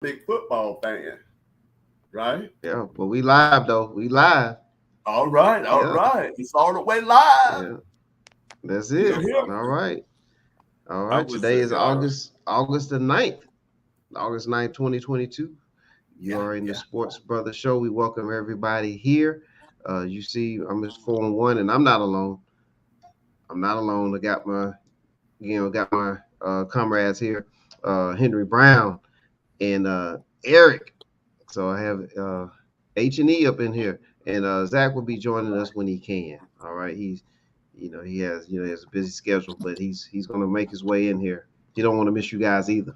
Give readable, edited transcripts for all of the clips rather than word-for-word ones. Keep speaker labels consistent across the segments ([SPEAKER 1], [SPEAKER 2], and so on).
[SPEAKER 1] big football fan, right?
[SPEAKER 2] Yeah, but we live though. We live.
[SPEAKER 1] All right, all
[SPEAKER 2] Yeah,
[SPEAKER 1] right. It's all the way live.
[SPEAKER 2] yeah. That's
[SPEAKER 1] You
[SPEAKER 2] it.
[SPEAKER 1] hear
[SPEAKER 2] All
[SPEAKER 1] me?
[SPEAKER 2] right. All
[SPEAKER 3] I
[SPEAKER 2] right.
[SPEAKER 3] would
[SPEAKER 2] Today is
[SPEAKER 3] say,
[SPEAKER 2] August the 9th. August 9th, 2022. You
[SPEAKER 1] Yeah,
[SPEAKER 2] are in the
[SPEAKER 1] yeah.
[SPEAKER 2] Sports Brothas show. We welcome everybody here. You see, I'm just 4-1, and I'm not alone. I'm not alone. I got my comrades here, Henry Brown and Eric. So I have H&E up in here, and Zach will be joining us when he can. All right, he has a busy schedule, but he's going to make his way in here. He don't want to miss you guys either.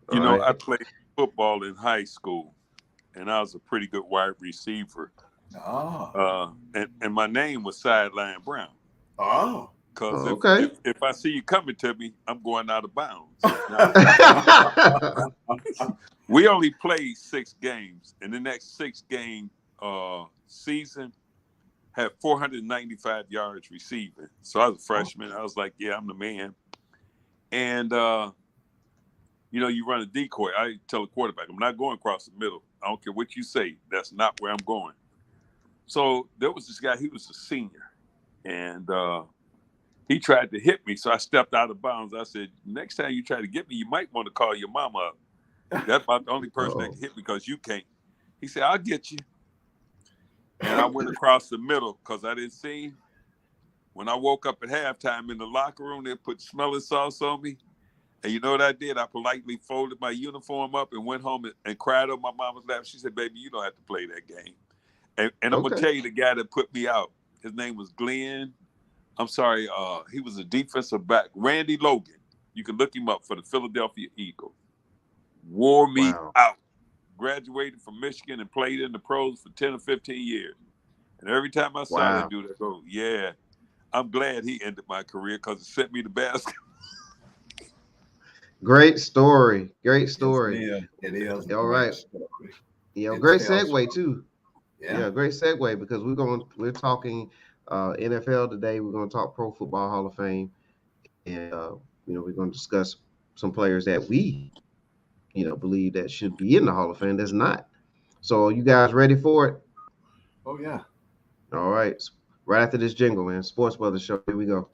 [SPEAKER 2] All
[SPEAKER 3] I
[SPEAKER 2] right.
[SPEAKER 3] played football in high school, and I was a pretty good wide receiver.
[SPEAKER 1] Oh,
[SPEAKER 3] And my name was Sideline Brown.
[SPEAKER 1] oh.
[SPEAKER 3] Because
[SPEAKER 2] Okay.
[SPEAKER 3] if I see you coming to me, I'm going out of bounds. Now, we only played 6 games, and the next 6 game season had 495 yards receiving. So I was a freshman. I was like, yeah, I'm the man. And you run a decoy. I tell the quarterback, I'm not going across the middle. I don't care what you say. That's not where I'm going. So there was this guy. He was a senior, and he tried to hit me, so I stepped out of bounds. I said, next time you try to get me, you might want to call your mama up. That's about the only person that can hit me because you can't. He said, I'll get you. And I went across the middle because I didn't see him. When I woke up at halftime in the locker room, they put smelling sauce on me. And you know what I did? I politely folded my uniform up and went home and cried on my mama's lap. She said, baby, you don't have to play that game. And I'm going to tell you the guy that put me out. His name was Glenn. I'm sorry, he was a defensive back. Randy Logan. You can look him up for the Philadelphia Eagles. Wore me out. Graduated from Michigan and played in the pros for 10 or 15 years. And every time I saw that dude, I go, yeah, I'm glad he ended my career because it sent me to basketball.
[SPEAKER 2] Great story. Great story.
[SPEAKER 1] It is.
[SPEAKER 2] All right.
[SPEAKER 1] Story.
[SPEAKER 2] Great segue too.
[SPEAKER 1] Yeah,
[SPEAKER 2] Great segue because we're talking NFL today. We're going to talk Pro Football Hall of Fame, and we're going to discuss some players that we believe that should be in the Hall of Fame that's not. So you guys ready for it?
[SPEAKER 1] Oh yeah.
[SPEAKER 2] All right. Right after this jingle, man. Sports Brothers show. Here we go.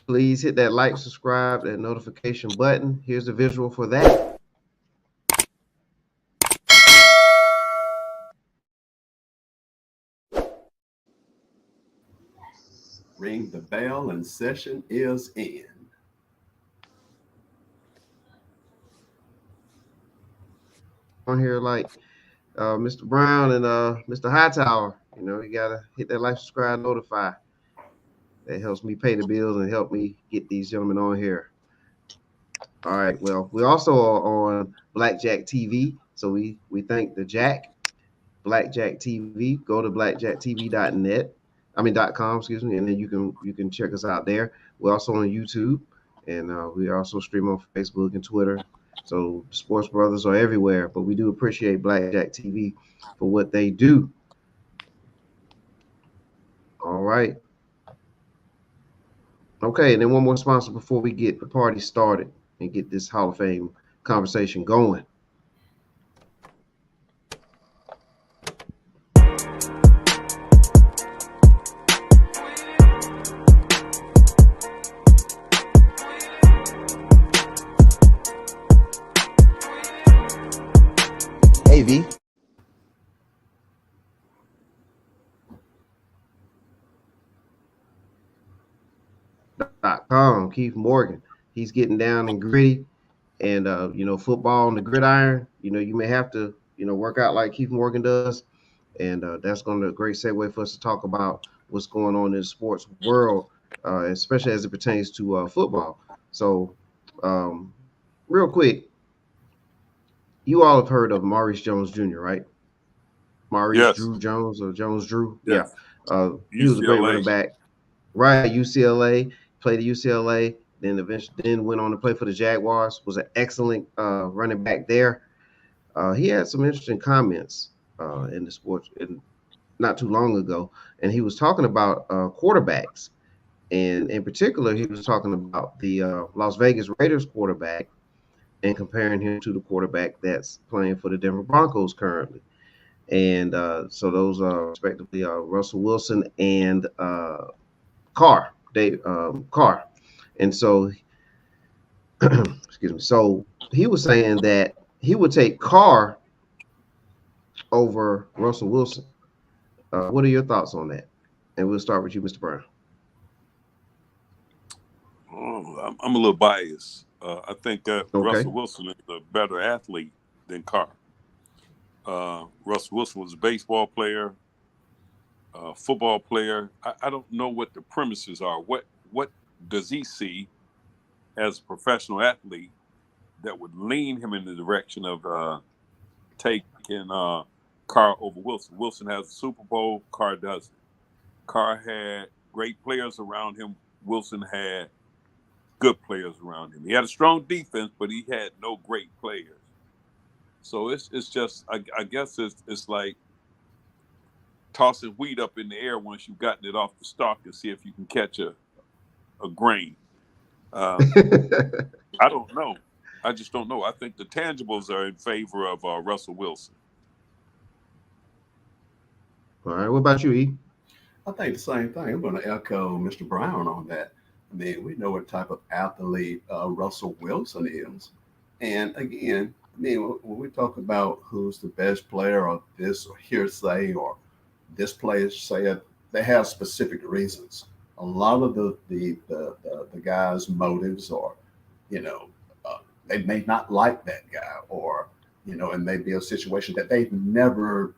[SPEAKER 2] Please hit that like, subscribe, that notification button. Here's the visual for that.
[SPEAKER 1] Ring the bell and session is in.
[SPEAKER 2] On here like Mr. Brown and Mr. Hightower. You gotta hit that like, subscribe, notify. That helps me pay the bills and help me get these gentlemen on here. All right. Well, we also are on Blackjack TV. So we thank the Jack, Blackjack TV. Go to blackjacktv.net. .com, excuse me, and then you can check us out there. We're also on YouTube, and we also stream on Facebook and Twitter. So Sports Brothers are everywhere, but we do appreciate Blackjack TV for what they do. All right. Okay, and then one more sponsor before we get the party started and get this Hall of Fame conversation going. AV. Keith Morgan. He's getting down and gritty, and football on the gridiron. You may have to work out like Keith Morgan does, and that's going to be a great segue for us to talk about what's going on in the sports world, especially as it pertains to football. So, real quick, you all have heard of Maurice Jones Jr., right? Maurice Drew Jones or Jones Drew.
[SPEAKER 3] Yes.
[SPEAKER 2] Yeah. He was a great running back. Right, UCLA. played at UCLA, then went on to play for the Jaguars. Was an excellent running back there. He had some interesting comments in the sports not too long ago, and he was talking about quarterbacks, and in particular, he was talking about the Las Vegas Raiders quarterback and comparing him to the quarterback that's playing for the Denver Broncos currently. And so those are respectively Russell Wilson and Carr, Carr. And so, excuse me. So he was saying that he would take Carr over Russell Wilson. What are your thoughts on that? And we'll start with you, Mr. Brown.
[SPEAKER 3] Oh, I'm a little biased. I think that
[SPEAKER 2] Okay.
[SPEAKER 3] Russell Wilson is a better athlete than Carr. Russell Wilson was a baseball player, football player. I don't know what the premises are. What does he see as a professional athlete that would lean him in the direction of taking Carr over Wilson? Wilson has a Super Bowl. Carr doesn't. Carr had great players around him. Wilson had good players around him. He had a strong defense, but he had no great players. So it's just I guess it's like tossing wheat up in the air once you've gotten it off the stalk and see if you can catch a grain. I don't know. I just don't know. I think the tangibles are in favor of Russell Wilson.
[SPEAKER 2] All right. What about you, E?
[SPEAKER 1] I think the same thing. I'm going to echo Mr. Brown on that. I mean, we know what type of athlete Russell Wilson is. And again, I mean, when we talk about who's the best player or this or hearsay or this player said, they have specific reasons. A lot of the guy's motives are, they may not like that guy, or, it may be a situation that they've never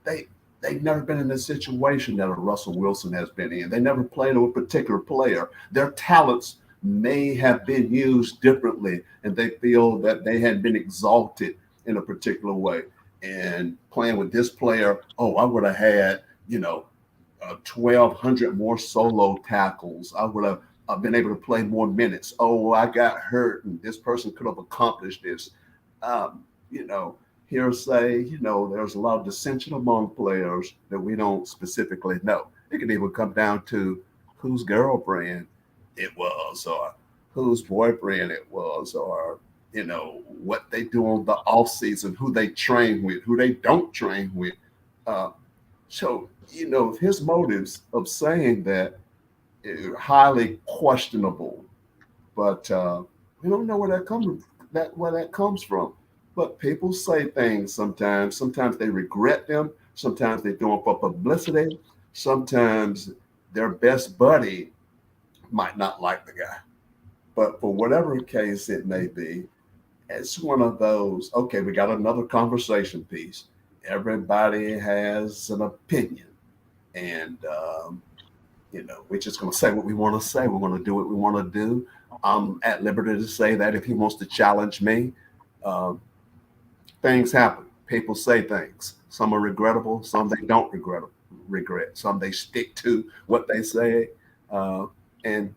[SPEAKER 1] been in a situation that a Russell Wilson has been in. They never played with a particular player. Their talents may have been used differently, and they feel that they had been exalted in a particular way. And playing with this player, I would have had, 1,200 more solo tackles. I would have been able to play more minutes. I got hurt, and this person could have accomplished this. Hearsay, there's a lot of dissension among players that we don't specifically know. It could even come down to whose girlfriend it was, or whose boyfriend it was, or, what they do on the off season, who they train with, who they don't train with. So, his motives of saying that are highly questionable, but we don't know where that comes from. But people say things sometimes. Sometimes they regret them. Sometimes they do them for publicity. Sometimes their best buddy might not like the guy. But for whatever case it may be, it's one of those, okay, we got another conversation piece. Everybody has an opinion. And, we're just going to say what we want to say. We're going to do what we want to do. I'm at liberty to say that if he wants to challenge me. Things happen. People say things. Some are regrettable. Some they don't regret. Some they stick to what they say. And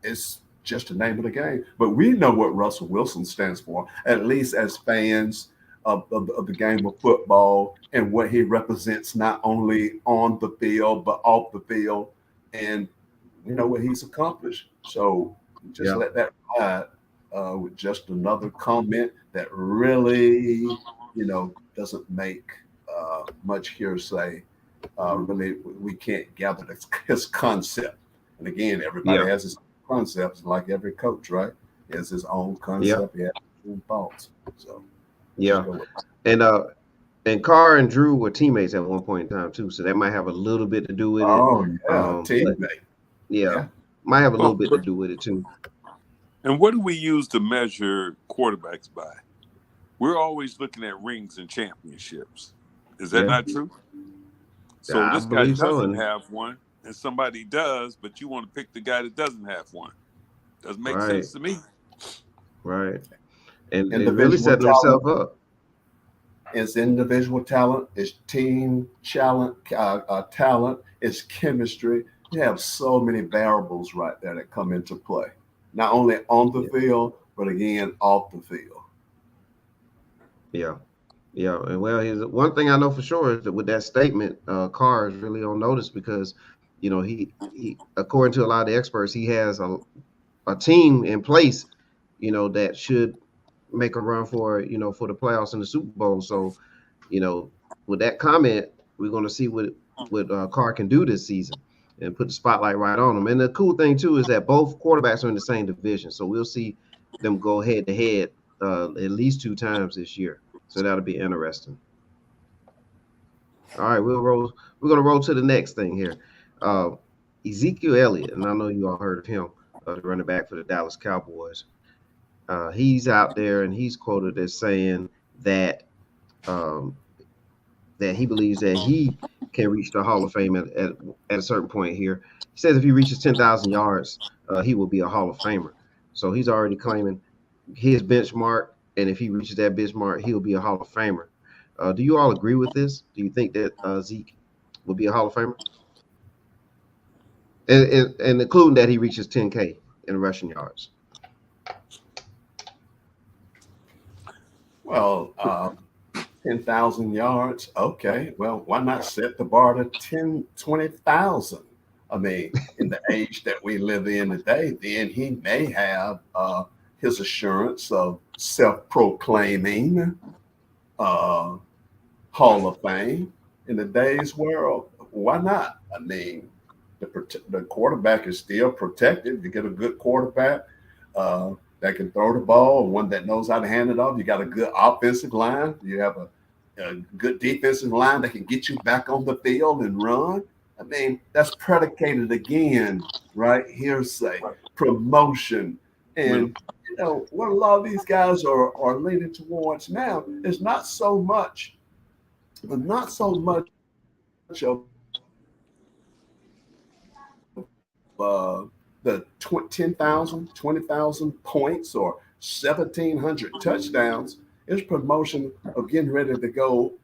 [SPEAKER 1] it's just the name of the game. But we know what Russell Wilson stands for, at least as fans of the game of football, and what he represents not only on the field, but off the field. And we know what he's accomplished. So just let that ride with just another comment that really, doesn't make much hearsay. Really, we can't gather his concept. And again, everybody has his own concepts, like every coach, right? He has his own concept. He has his own thoughts. So,
[SPEAKER 2] and Carr and Drew were teammates at one point in time too, so that might have a little bit to do with it.
[SPEAKER 1] Teammate.
[SPEAKER 2] Might have a little bit to do with it too.
[SPEAKER 3] And what do we use to measure quarterbacks by? We're always looking at rings and championships. Is that not true? So this guy doesn't have one, and somebody does, but you want to pick the guy that doesn't have one. Doesn't make sense to me.
[SPEAKER 2] Right. And really setting himself up.
[SPEAKER 1] It's individual talent, it's team talent, it's chemistry. You have so many variables right there that come into play, not only on the field, but again off the field.
[SPEAKER 2] Yeah. Yeah, and well, here's one thing I know for sure is that with that statement, Carr is really on notice because, he according to a lot of the experts, he has a team in place, that should make a run for the playoffs and the Super Bowl. So, you know, with that comment, we're going to see what Carr can do this season and put the spotlight right on him. And the cool thing too is that both quarterbacks are in the same division, so we'll see them go head to head at least 2 times this year. So that'll be interesting. All right, we're gonna roll to the next thing here. Uh, Ezekiel Elliott, and I know you all heard of him, the running back for the Dallas Cowboys. He's out there and he's quoted as saying that um, that he believes that he can reach the Hall of Fame at a certain point here. He says if he reaches 10,000 yards, he will be a Hall of Famer. So he's already claiming his benchmark, and if he reaches that benchmark, he'll be a Hall of Famer. Do you all agree with this? Do you think that Zeke will be a Hall of Famer? And including that he reaches 10K in rushing yards.
[SPEAKER 1] Well, 10,000 yards. Okay. Well, why not set the bar to 10, 20,000? I mean, in the age that we live in today, then he may have his assurance of self-proclaiming Hall of Fame in today's world. Why not? I mean, the quarterback is still protected. You get a good quarterback that can throw the ball, one that knows how to hand it off. You got a good offensive line. You have a good defensive line that can get you back on the field and run. I mean, that's predicated again, right? Hearsay, promotion. And, what a lot of these guys are leaning towards now is not so much of the 10,000, 20,000 points or 1,700 touchdowns. It's promotion of getting ready to go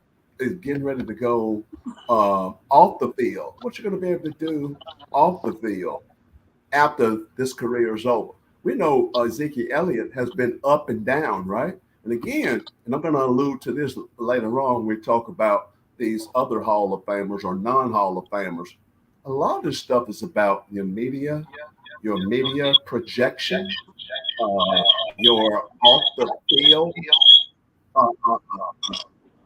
[SPEAKER 1] off the field. What you're going to be able to do off the field after this career is over. We know Ezekiel Elliott has been up and down, right? And again, and I'm going to allude to this later on when we talk about these other Hall of Famers or non-Hall of Famers. A lot of this stuff is about your media projection, your uh, uh,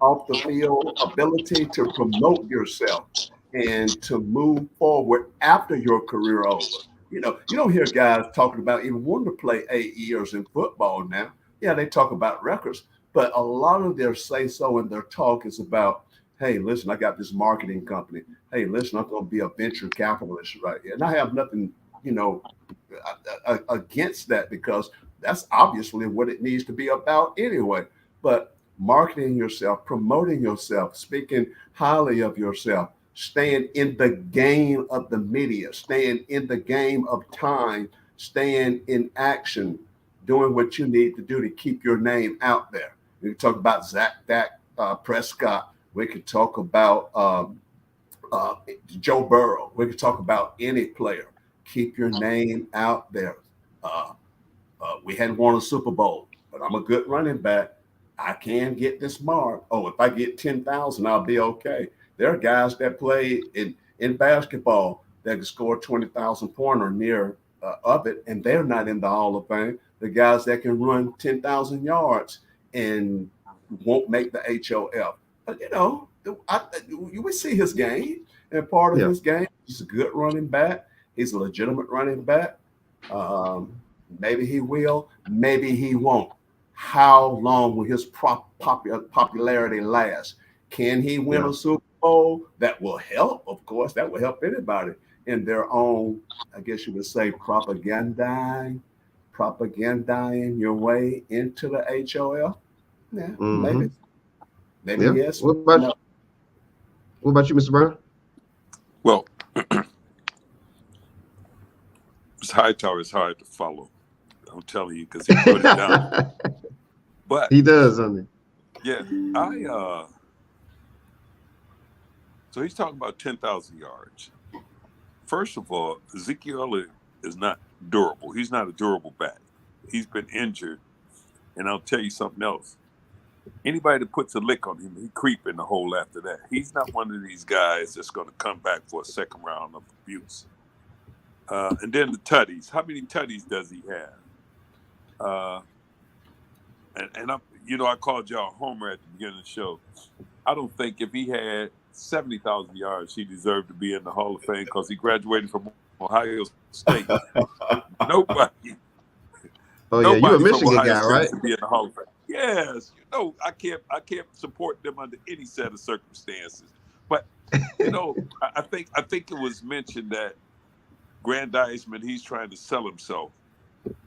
[SPEAKER 1] off the field ability to promote yourself and to move forward after your career over. You don't hear guys talking about even wanting to play 8 years in football now. Yeah, they talk about records, but a lot of their say-so and their talk is about, hey, listen, I got this marketing company. Hey, listen, I'm going to be a venture capitalist right here. And I have nothing, against that because that's obviously what it needs to be about anyway. But marketing yourself, promoting yourself, speaking highly of yourself, staying in the game of the media, staying in the game of time, staying in action, doing what you need to do to keep your name out there. We can talk about Dak Prescott. We could talk about Joe Burrow. We could talk about any player. Keep your name out there. We hadn't won a Super Bowl, but I'm a good running back. I can get this mark. Oh, if I get 10,000, I'll be okay. There are guys that play in basketball that can score 20,000 point or near of it, and they're not in the Hall of Fame. The guys that can run 10,000 yards and won't make the HOF. But, you would see his game, and part of his game, he's a good running back. He's a legitimate running back. Maybe he will, maybe he won't. How long will his popularity last? Can he win a Super Bowl? That will help, of course. That will help anybody in their own, I guess you would say, propagandizing your way into the HOF. Yeah, maybe yes.
[SPEAKER 2] What about you, Mr. Brown?
[SPEAKER 3] Well, Mr. Hightower is hard to follow. I'm telling you, because he put it down. But
[SPEAKER 2] he does, doesn't he?
[SPEAKER 3] Yeah, so he's talking about 10,000 yards. first of all, Ezekiel is not durable. He's not a durable back. He's been injured. And I'll tell you something else. Anybody that puts a lick on him, he creep in the hole after that. He's not one of these guys that's going to come back for a second round of abuse. And then the tutties. How many tutties does he have? And I called y'all homer at the beginning of the show. I don't think if he had 70,000 yards, he deserved to be in the Hall of Fame because he graduated from Ohio State. Nobody.
[SPEAKER 2] Oh yeah, you're a Michigan guy, right?
[SPEAKER 3] Be in the Hall of Fame. Yes, I can't support them under any set of circumstances. But I think it was mentioned that Grandizement, he's trying to sell himself.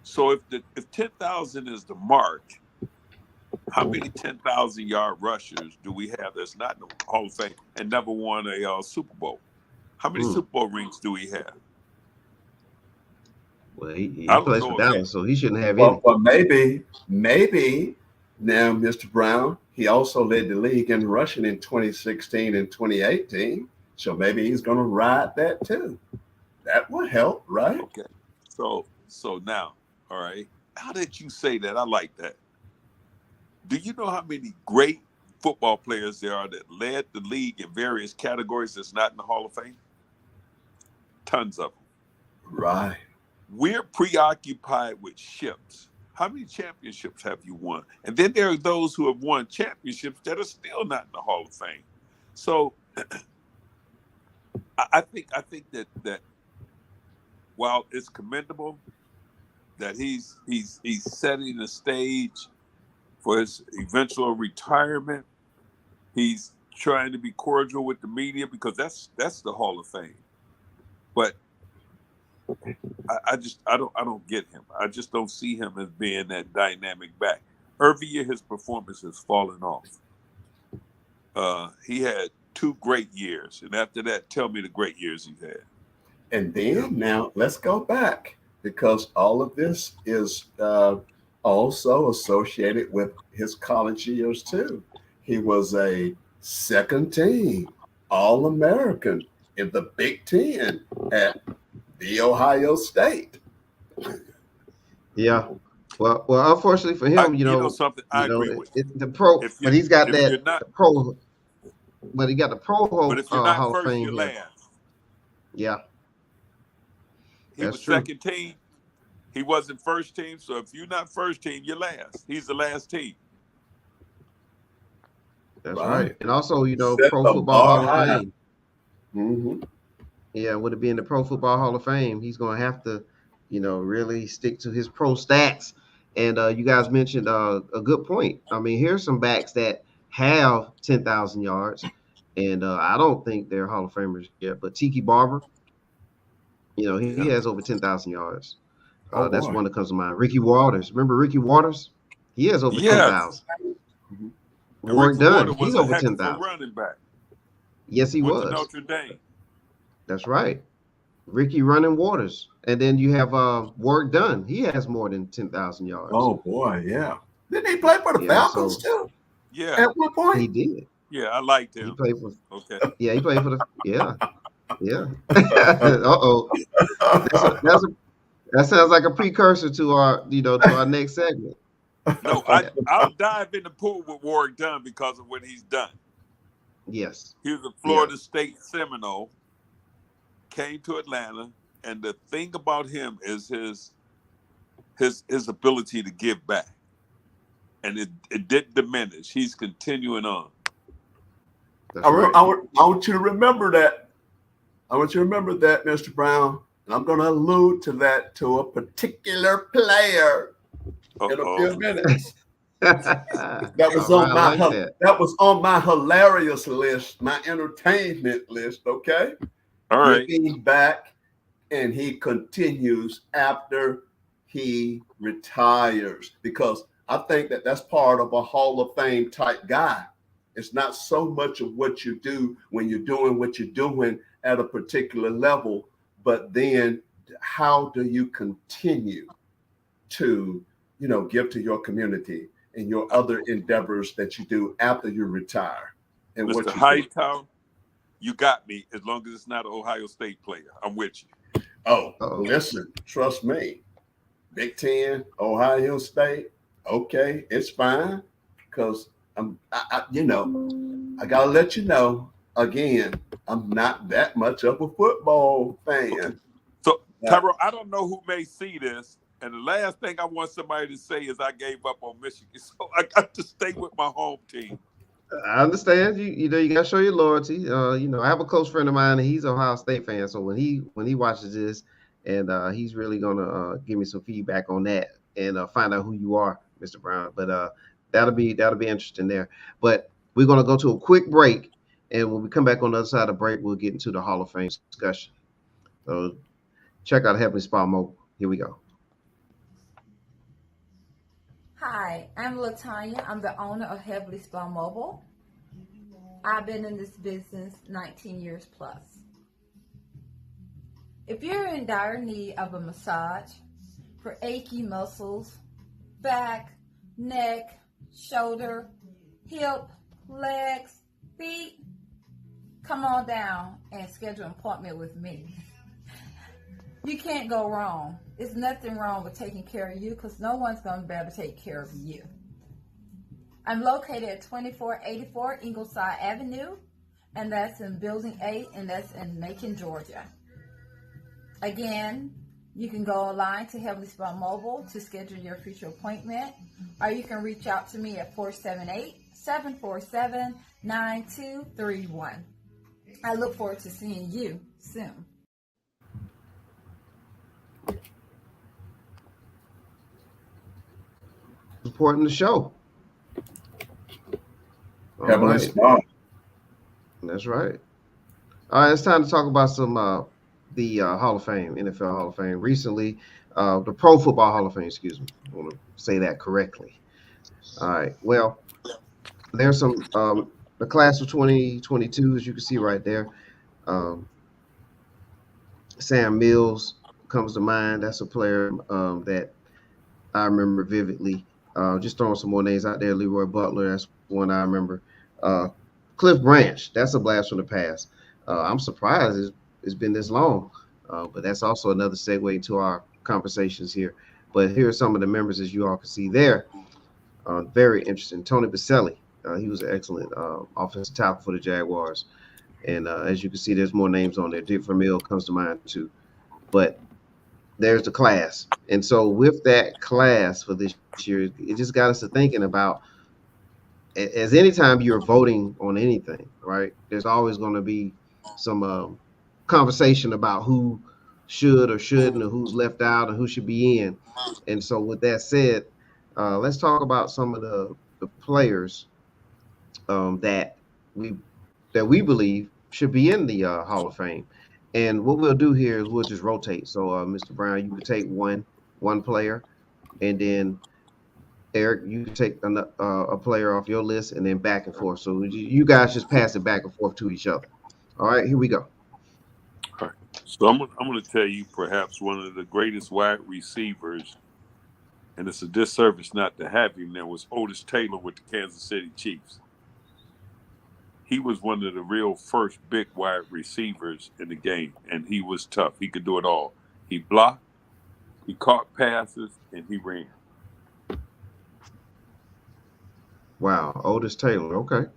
[SPEAKER 3] So if 10,000 is the mark, how many 10,000-yard rushers do we have that's not in the Hall of Fame and never won a Super Bowl? How many Super Bowl rings do we have?
[SPEAKER 2] Well, he plays for Dallas, so he shouldn't have any.
[SPEAKER 1] Well, maybe now, Mr. Brown, he also led the league in rushing in 2016 and 2018. So maybe he's going to ride that too. That would help, right?
[SPEAKER 3] Okay. So now, all right. How did you say that? I like that. Do you know how many great football players there are that led the league in various categories that's not in the Hall of Fame? Tons of them.
[SPEAKER 1] Right.
[SPEAKER 3] We're preoccupied with ships. How many championships have you won? And then there are those who have won championships that are still not in the Hall of Fame. So I think that while it's commendable that he's setting the stage for his eventual retirement, he's trying to be cordial with the media because that's the Hall of Fame. But I don't get him. I just don't see him as being that dynamic back. Every year his performance has fallen off. He had 2 great years, and after that, tell me the great years he's had.
[SPEAKER 1] And then now let's go back because all of this is also associated with his college years too. He was a second team All-American in the Big Ten at The Ohio State.
[SPEAKER 2] Yeah. Well, unfortunately for him,
[SPEAKER 3] something I agree with.
[SPEAKER 2] The pro, but he's got that
[SPEAKER 3] not,
[SPEAKER 2] the pro. But he got the Pro
[SPEAKER 3] But if you're not
[SPEAKER 2] Hall of
[SPEAKER 3] first,
[SPEAKER 2] Fame
[SPEAKER 3] you're
[SPEAKER 2] here.
[SPEAKER 3] last.
[SPEAKER 2] Yeah.
[SPEAKER 3] He was second team. He wasn't first team. So if you're not first team, you're last. He's the last team.
[SPEAKER 2] That's right. And also,
[SPEAKER 1] Set
[SPEAKER 2] Pro
[SPEAKER 1] the
[SPEAKER 2] Football
[SPEAKER 1] bar
[SPEAKER 2] Hall
[SPEAKER 1] high.
[SPEAKER 2] of Fame.
[SPEAKER 1] Mm-hmm.
[SPEAKER 2] Yeah, with it being the Pro Football Hall of Fame, he's going to have to, really stick to his pro stats. And you guys mentioned a good point. I mean, here's some backs that have 10,000 yards, and I don't think they're Hall of Famers yet. But Tiki Barber, he has over 10,000 yards. That's one that comes to mind. Ricky Waters, remember Ricky Waters? He has over 10,000.
[SPEAKER 1] Mm-hmm.
[SPEAKER 2] Warren Dunn, he's over 10,000.
[SPEAKER 3] Running back.
[SPEAKER 2] Yes, he was.
[SPEAKER 3] To Notre Dame.
[SPEAKER 2] That's right. Ricky Running Waters. And then you have Warren Dunn. He has more than 10,000 yards.
[SPEAKER 1] Oh, boy, yeah. Didn't he play for the Falcons, too?
[SPEAKER 3] Yeah.
[SPEAKER 1] At one point?
[SPEAKER 2] He did.
[SPEAKER 3] Yeah, I liked him.
[SPEAKER 2] He played for.
[SPEAKER 3] Okay.
[SPEAKER 2] Yeah, he played for the. Yeah. Yeah. Uh-oh. That sounds like a precursor to our, to our next segment.
[SPEAKER 3] No, I'll dive in the pool with Warren Dunn because of what he's done.
[SPEAKER 2] Yes.
[SPEAKER 3] He was a Florida State Seminole, came to Atlanta, and the thing about him is his ability to give back. And it didn't diminish. He's continuing on.
[SPEAKER 1] I want you to remember that. I want you to remember that, Mr. Brown. And I'm going to allude to that to a particular player in a few minutes. That was on my hilarious list, my entertainment list. Okay.
[SPEAKER 3] All right.
[SPEAKER 1] He's back, and he continues after he retires because I think that's part of a Hall of Fame type guy. It's not so much of what you do when you're doing what you're doing at a particular level, but then how do you continue to, give to your community and your other endeavors that you do after you retire? And
[SPEAKER 3] Mr.
[SPEAKER 1] what you
[SPEAKER 3] Hightower, you got me. As long as it's not an Ohio State player, I'm with you.
[SPEAKER 1] Oh,
[SPEAKER 2] Uh-oh.
[SPEAKER 1] listen, trust me. Big Ten, Ohio State, okay, it's fine. Because I gotta let you know again, I'm not that much of a football fan.
[SPEAKER 3] So, Tyrone, I don't know who may see this, and the last thing I want somebody to say is I gave up on Michigan. So I got to stay with my home team.
[SPEAKER 2] I understand. You know, you gotta show your loyalty. I have a close friend of mine, and he's an Ohio State fan. So when he watches this, and he's really gonna give me some feedback on that and find out who you are, Mr. Brown. But that'll be interesting there. But we're gonna go to a quick break, and when we come back on the other side of the break, we'll get into the Hall of Fame discussion. So check out Heavenly Spa Mobile. Here we go.
[SPEAKER 4] Hi, I'm Latanya. I'm the owner of Heavenly Spa Mobile. I've been in this business 19 years plus. If you're in dire need of a massage for achy muscles, back, neck, shoulder, hip, legs, feet, come on down and schedule an appointment with me. You can't go wrong. There's nothing wrong with taking care of you because no one's going to be able to take care of you. I'm located at 2484 Ingleside Avenue, and that's in Building 8, and that's in Macon, Georgia. Again, you can go online to Heavenly Spa Mobile to schedule your future appointment, or you can reach out to me at 478-747-9231. I look forward to seeing you soon.
[SPEAKER 2] Supporting the show.
[SPEAKER 1] Heavenly Spa.
[SPEAKER 2] That's right. All right, it's time to talk about some the Hall of Fame, NFL Hall of Fame. Recently, the Pro Football Hall of Fame, excuse me. I want to say that correctly. All right. Well, there's some the class of 2022, as you can see right there. Sam Mills comes to mind. That's a player that I remember vividly. Just throwing some more names out there. Leroy Butler, that's one I remember. Cliff Branch, that's a blast from the past. I'm surprised it's been this long, but that's also another segue into our conversations here. But here are some of the members, as you all can see there. Very interesting. Tony Baselli, he was an excellent offensive tackle for the Jaguars. And as you can see, there's more names on there. Dick Vermeil comes to mind too. But there's the class. And so with that class for this year, it just got us to thinking about, as anytime you're voting on anything, right, there's always going to be some conversation about who should or shouldn't, or who's left out, or who should be in. And so with that said, let's talk about some of the players that we believe should be in the Hall of Fame. And what we'll do here is we'll just rotate. So, Mr. Brown, you can take one player, and then Eric, you can take a player off your list, and then back and forth. So you guys just pass it back and forth to each other. All right, here we go.
[SPEAKER 3] All right. So I'm going to tell you perhaps one of the greatest wide receivers, and it's a disservice not to have him. There was Otis Taylor with the Kansas City Chiefs. He was one of the real first big wide receivers in the game, and he was tough. He could do it all. He blocked, he caught passes, and he ran.
[SPEAKER 2] Wow, Otis Taylor. Okay.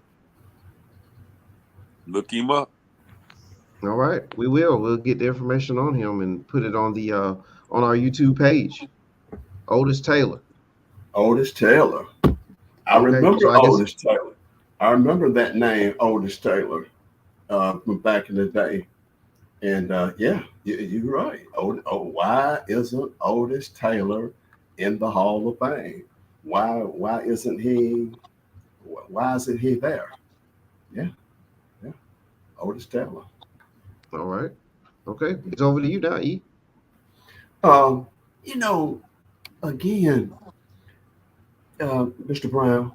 [SPEAKER 3] Look him up.
[SPEAKER 2] All right, we will. We'll get the information on him and put it on the on our YouTube page. Otis Taylor.
[SPEAKER 1] Otis Taylor. I remember Otis Taylor. I remember that name, Otis Taylor, from back in the day. And yeah, you're right. Why isn't Otis Taylor in the Hall of Fame? Why isn't he? Why isn't he there? Yeah, Otis Taylor.
[SPEAKER 2] All right. Okay, it's over to you now, E.
[SPEAKER 1] Again, Mr. Brown,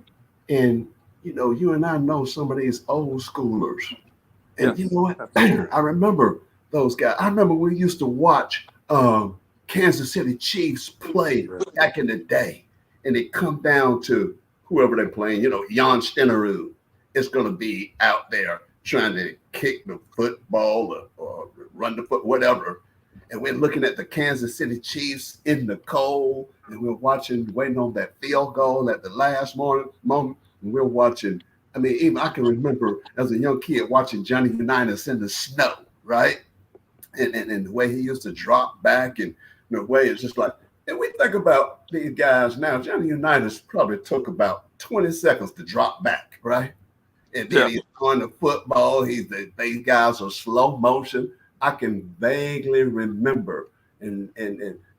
[SPEAKER 1] and you and I know some of these old schoolers. And you know what? I remember those guys. I remember we used to watch Kansas City Chiefs play back in the day. And it come down to whoever they're playing, Jan Stenerud is going to be out there trying to kick the football or run the foot, whatever. And we're looking at the Kansas City Chiefs in the cold, and we're waiting on that field goal at the last moment. And we're watching. I mean, even I can remember as a young kid watching Johnny Unitas in the snow, right? And the way he used to drop back, and the way it's just like, and we think about these guys now. Johnny Unitas probably took about 20 seconds to drop back, right? And then he's throwing the football. These guys are slow motion. I can vaguely remember and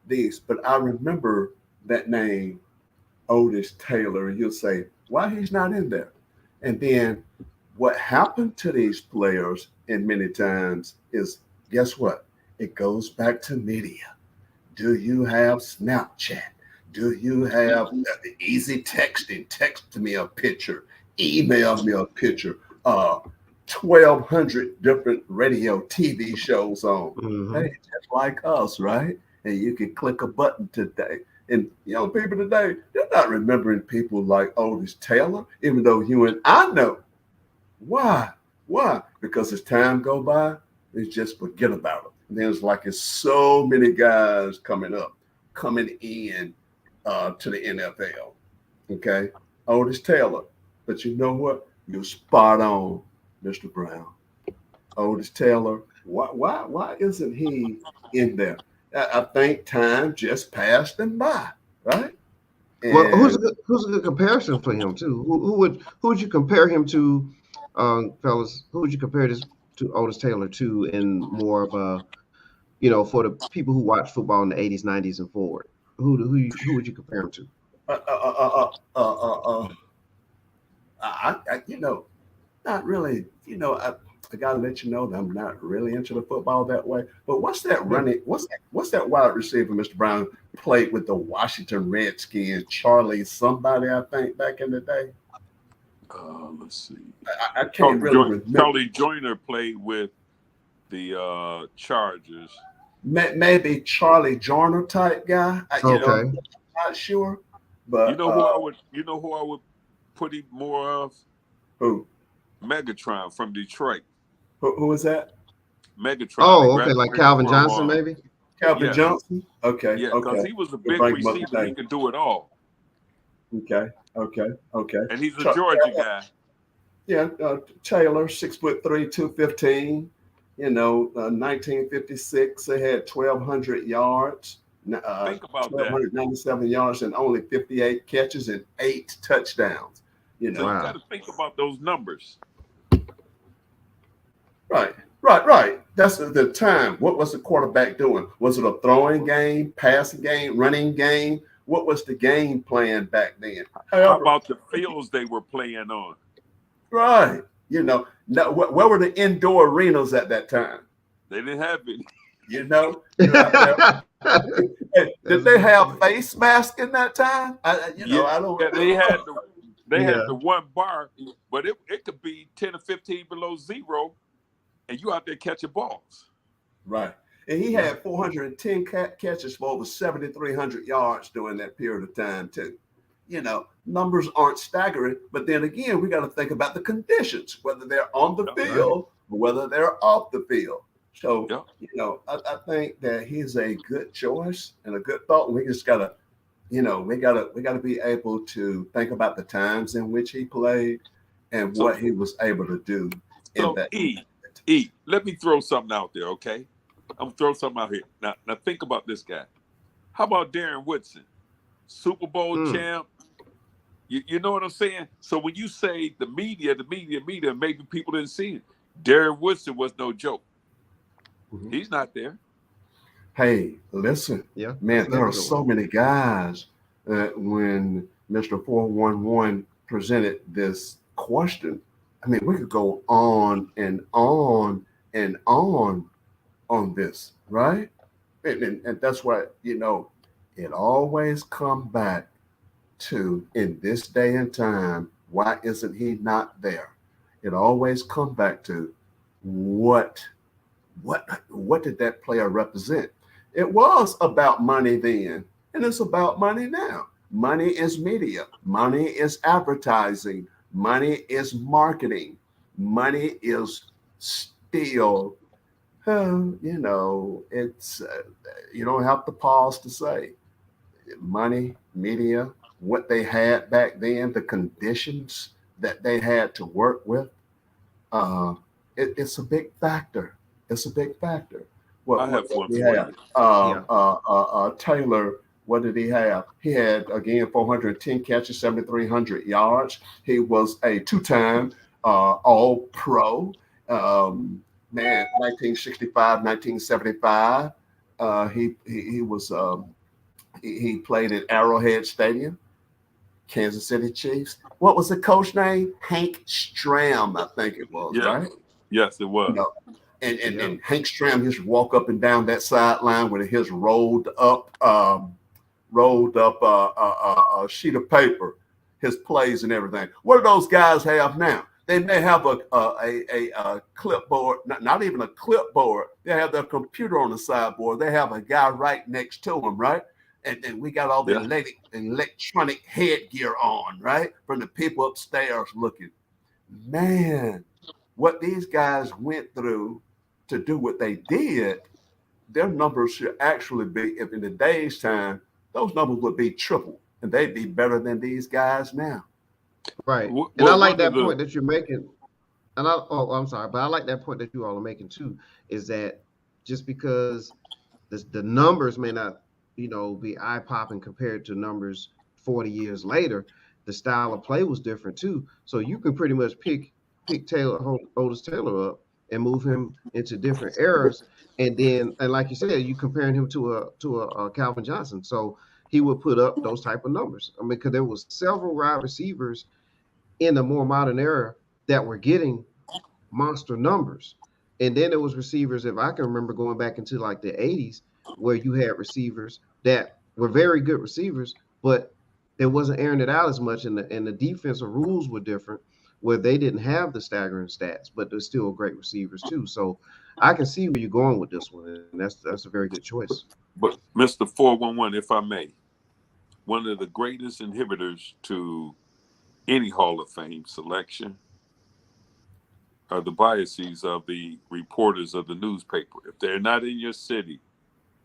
[SPEAKER 1] these, but I remember that name, Otis Taylor, and you'll say, why he's not in there? And then what happened to these players, and many times, is guess what? It goes back to media. Do you have Snapchat? Do you have easy texting? Text me a picture, email me a picture. 1,200 different radio, TV shows on. Hey, just like us, right? And you can click a button today. And young people today, they're not remembering people like Otis Taylor, even though you and I know. Why? Why? Because as time go by, they just forget about them. And then it's so many guys coming in to the NFL. Okay, Otis Taylor. But you know what? You're spot on, Mr. Brown. Otis Taylor. Why isn't he in there? I think time just passed him by, right? And
[SPEAKER 2] well, who's a good comparison for him too? Who would you compare him to, fellas? Who would you compare this to Otis Taylor to in more of a, for the people who watch football in the 80s, 90s, and forward? Who would you compare him to?
[SPEAKER 1] Not really. I gotta let you know that I'm not really into the football that way. But what's that running? What's that wide receiver, Mr. Brown, played with the Washington Redskins? Charlie somebody, I think, back in the day.
[SPEAKER 3] Let's see.
[SPEAKER 1] I can't really remember.
[SPEAKER 3] Charlie Joyner played with the Chargers.
[SPEAKER 1] Maybe Charlie Joyner type guy.
[SPEAKER 2] Okay.
[SPEAKER 1] I'm not sure. But
[SPEAKER 3] you know who I would put him more of?
[SPEAKER 1] Who?
[SPEAKER 3] Megatron from Detroit.
[SPEAKER 1] Who is that?
[SPEAKER 3] Megatron.
[SPEAKER 2] Oh, okay, like Calvin Johnson, maybe.
[SPEAKER 1] Calvin Johnson. Okay.
[SPEAKER 3] Yeah, because he was a big receiver. He could do it all.
[SPEAKER 1] Okay.
[SPEAKER 3] And he's a Georgia guy.
[SPEAKER 1] Yeah, Taylor, 6'3", 215. 1956, they had 1,200 yards.
[SPEAKER 3] Think about
[SPEAKER 1] 1,297 yards and only 58 catches and 8 touchdowns.
[SPEAKER 3] So you got to think about those numbers.
[SPEAKER 1] Right. That's the time. What was the quarterback doing? Was it a throwing game, passing game, running game? What was the game plan back then?
[SPEAKER 3] How about the fields they were playing on?
[SPEAKER 1] Right. Where were the indoor arenas at that time?
[SPEAKER 3] They didn't have any.
[SPEAKER 1] Did they have face masks in that time? I don't.
[SPEAKER 3] Yeah, they had the one bar, but it could be 10 or 15 below zero, and you out there catching balls.
[SPEAKER 1] Right. And he had 410 catches for over 7,300 yards during that period of time, too. Numbers aren't staggering, but then again, we got to think about the conditions, whether they're on the field or whether they're off the field. So, I think that he's a good choice and a good thought. We just got to, we got to be able to think about the times in which he played and what he was able to do.
[SPEAKER 3] Let me throw something out there, okay? I'm gonna throw something out here. Now think about this guy. How about Darren Woodson, Super Bowl champ? You know what I'm saying? So when you say the media, maybe people didn't see it. Darren Woodson was no joke. Mm-hmm. He's not there.
[SPEAKER 1] Hey, listen, man, there are so many guys when Mr. 411 presented this question. I mean, we could go on and on and on this, right? And that's why, it always come back to, in this day and time, why isn't he not there? It always come back to what did that player represent? It was about money then, and it's about money now. Money is media. Money is advertising. Money is marketing. money is still, it's you don't have to pause to say money, media, what they had back then, the conditions that they had to work with. Uh, it's a big factor. It's a big factor.
[SPEAKER 3] I
[SPEAKER 1] What
[SPEAKER 3] have
[SPEAKER 1] did
[SPEAKER 3] one
[SPEAKER 1] we
[SPEAKER 3] for
[SPEAKER 1] have?
[SPEAKER 3] you.
[SPEAKER 2] Yeah.
[SPEAKER 1] Taylor, what did he have? He had, again, 410 catches, 7,300 yards. He was a two-time All Pro. Man, 1965, 1975. He was he played at Arrowhead Stadium, Kansas City Chiefs. What was the coach name? Hank Stram, I think it was,
[SPEAKER 3] Yeah.
[SPEAKER 1] right?
[SPEAKER 3] Yes, it was.
[SPEAKER 1] No. And, and,
[SPEAKER 2] Yeah.
[SPEAKER 1] and Hank Stram used to walk up and down that sideline with his rolled up a sheet of paper, his plays and everything. What do those guys have now? They may have a clipboard, not even a clipboard. They have their computer on the sideboard. They have a guy right next to them, right? And we got all the
[SPEAKER 3] Yeah.
[SPEAKER 1] electronic headgear on, right? From the people upstairs looking. Man, what these guys went through to do what they did, their numbers should actually be, if in today's time, those numbers would be triple, and they'd be better than these guys now.
[SPEAKER 2] Right.
[SPEAKER 3] Well,
[SPEAKER 2] And I like
[SPEAKER 3] one of
[SPEAKER 2] that point that you're making. And I'm sorry, but I like that point that you all are making too, is that just because the numbers may not, be eye popping compared to numbers 40 years later, the style of play was different too. So you can pretty much pick Otis Taylor up and move him into different eras, and like you said, you comparing him to a Calvin Johnson, so he would put up those type of numbers. I mean, because there was several wide receivers in the more modern era that were getting monster numbers. And then there was receivers, if I can remember going back into like the 80s, where you had receivers that were very good receivers, but they wasn't airing it out as much, and the defensive rules were different, where they didn't have the staggering stats, but they're still great receivers too. So I can see where you're going with this one, and that's a very good choice.
[SPEAKER 3] But Mr. 411, if I may, one of the greatest inhibitors to any Hall of Fame selection are the biases of the reporters of the newspaper. If they're not in your city,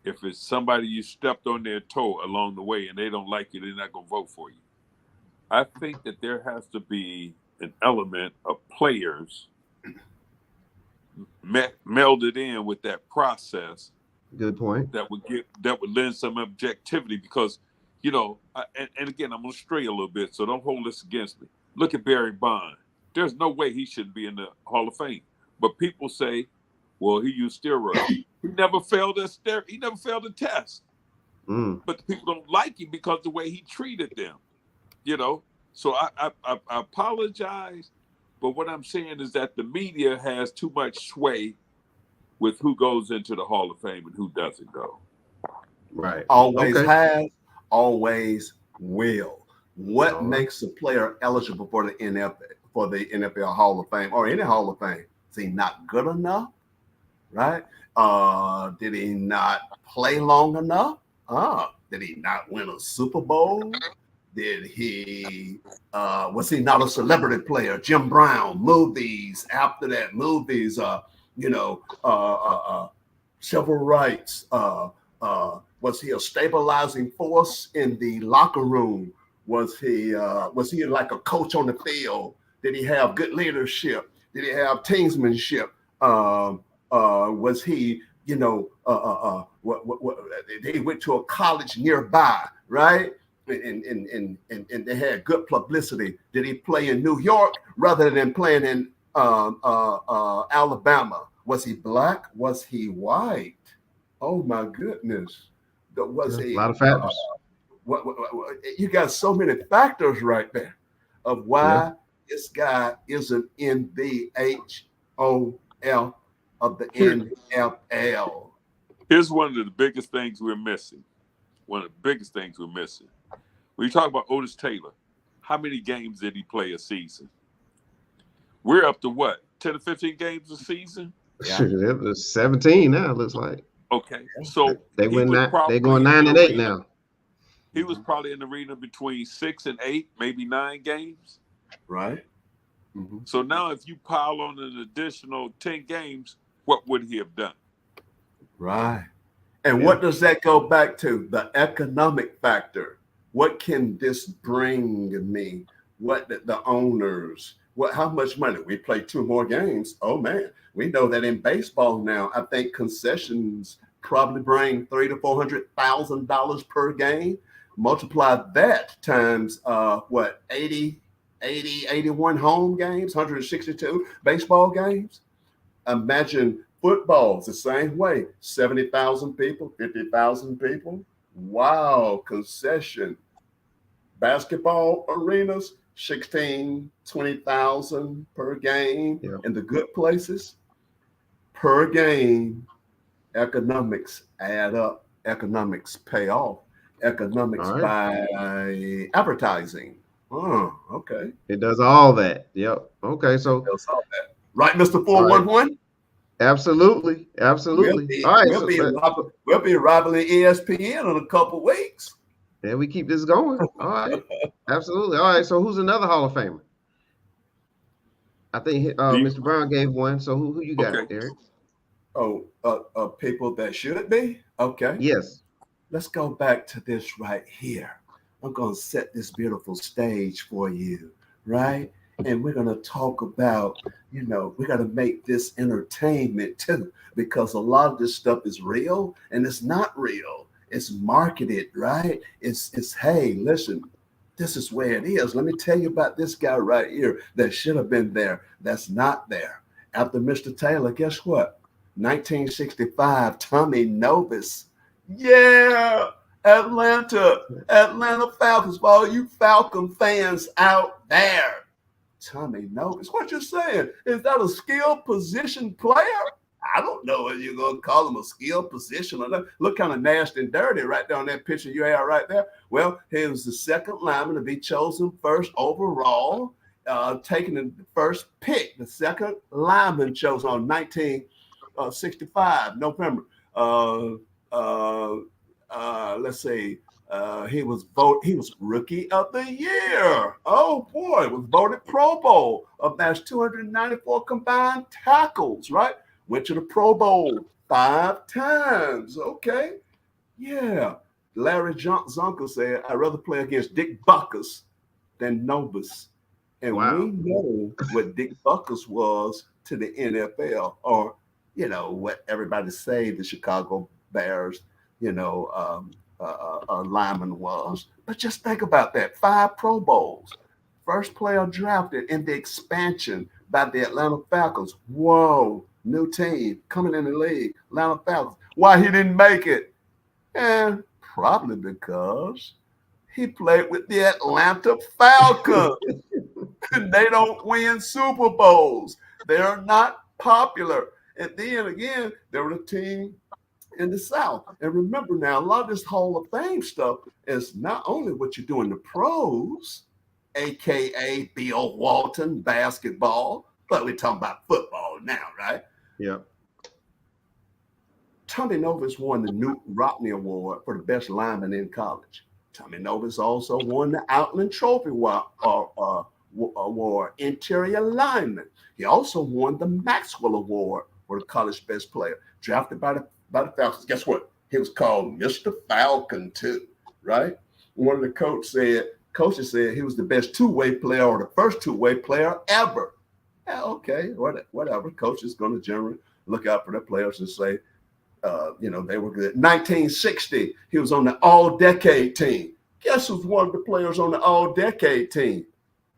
[SPEAKER 3] if it's somebody you stepped on their toe along the way and they don't like you, they're not going to vote for you. I think that there has to be an element of players melded in with that process.
[SPEAKER 2] Good point.
[SPEAKER 3] That would lend some objectivity, because and again, I'm gonna stray a little bit, so don't hold this against me. Look at Barry Bond. There's no way he shouldn't be in the Hall of Fame, but people say, well, he used steroids. He never failed a test. But the people don't like him because the way he treated them. So I apologize, but what I'm saying is that the media has too much sway with who goes into the Hall of Fame and who doesn't go.
[SPEAKER 2] Right.
[SPEAKER 1] Always
[SPEAKER 2] Okay.
[SPEAKER 1] has, always will. What makes a player eligible for the NFL Hall of Fame or any Hall of Fame? Is he not good enough? Right? Did he not play long enough? Did he not win a Super Bowl? Did he was he not a celebrity player? Jim Brown, movies, after that, movies, civil rights. Was he a stabilizing force in the locker room? Was he like a coach on the field? Did he have good leadership? Did he have teamsmanship? Was he, he went to a college nearby, right? And they had good publicity. Did he play in New York rather than playing in Alabama? Was he black? Was he white? Oh my goodness! Was he
[SPEAKER 2] a lot of factors?
[SPEAKER 1] You got so many factors right there of why this guy isn't in the HOL of the NFL.
[SPEAKER 3] Here's one of the biggest things we're missing. One of the biggest things we're missing. When you talk about Otis Taylor, how many games did he play a season? We're up to what, 10 or 15 games a season?
[SPEAKER 2] Yeah. It was 17 now, it looks like.
[SPEAKER 3] Okay, so
[SPEAKER 2] they're going 9-8 now.
[SPEAKER 3] He was probably in the arena between 6 and 8, maybe 9 games.
[SPEAKER 1] Right. Mm-hmm.
[SPEAKER 3] So now if you pile on an additional 10 games, what would he have done?
[SPEAKER 1] Right. And
[SPEAKER 2] Yeah.
[SPEAKER 1] what does that go back to? The economic factor. What can this bring me? What the owners, how much money? We play 2 more games. Oh man, we know that in baseball now, I think concessions probably bring $300,000 to $400,000 per game. Multiply that times 81 home games, 162 baseball games. Imagine football's the same way. 70,000 people, 50,000 people. Wow, concession. Basketball arenas, 16, 20,000 per game
[SPEAKER 2] Yeah.
[SPEAKER 1] in the good places. Per game, economics add up. Economics pay off. Economics
[SPEAKER 2] All right.
[SPEAKER 1] by advertising. Oh, okay.
[SPEAKER 2] It does all that. Yep. Okay. So,
[SPEAKER 1] That's all that. Right, Mr.
[SPEAKER 2] all right.
[SPEAKER 1] 411?
[SPEAKER 2] Absolutely. Absolutely. All right. So,
[SPEAKER 1] We'll be rivaling ESPN in a couple weeks.
[SPEAKER 2] and we keep this going. All right. Absolutely. All right. So, who's another Hall of Famer? I think Mr. Brown gave one. So, who you got,
[SPEAKER 3] Okay.
[SPEAKER 2] Eric?
[SPEAKER 1] Oh, people that should be? Okay.
[SPEAKER 2] Yes.
[SPEAKER 1] Let's go back to this right here. I'm going to set this beautiful stage for you, right? And we're going to talk about, we got to make this entertainment too, because a lot of this stuff is real and it's not real. It's marketed, right? It's hey, listen, this is where it is. Let me tell you about this guy right here that should have been there. That's not there. After Mr. Taylor, guess what? 1965, Tommy Novus. Yeah, Atlanta Falcons. For all you Falcon fans out there, Tommy Novus. What you saying? Is that a skill position player? I don't know if you're going to call him a skill position or not. Look kind of nasty and dirty right there on that picture you have right there. Well, he was the second lineman to be chosen first overall, taking the first pick, the second lineman chosen on 1965, November. Let's see. He was rookie of the year. Oh boy, was voted Pro Bowl of that's 294 combined tackles, right? Went to the Pro Bowl 5 times. Okay. Yeah. Larry Zonka said, I'd rather play against Dick Buckus than Novus. And
[SPEAKER 2] Wow.
[SPEAKER 1] we know what Dick Buckus was to the NFL, or, what everybody say the Chicago Bears, lineman was. But just think about that. 5 Pro Bowls. First player drafted in the expansion by the Atlanta Falcons. Whoa, new team coming in the league, Atlanta Falcons. Why he didn't make it? And probably because he played with the Atlanta Falcons. They don't win Super Bowls. They're not popular. And then again, they were the team in the South. And remember now, a lot of this Hall of Fame stuff is not only what you do in the pros, aka Bill Walton basketball, but we're talking about football now, right?
[SPEAKER 2] Yeah.
[SPEAKER 1] Tommy Novus won the Newt Rockne Award for the best lineman in college. Tommy Novus also won the Outland Trophy Award, interior lineman. He also won the Maxwell Award for the college best player, drafted by the Falcons. Guess what? He was called Mr. Falcon too, right? One of the coaches said he was the best two-way player or the first two-way player ever. Yeah, okay, whatever. Coach is going to generally look out for their players and say, they were good. 1960, he was on the all-decade team. Guess who's one of the players on the all-decade team?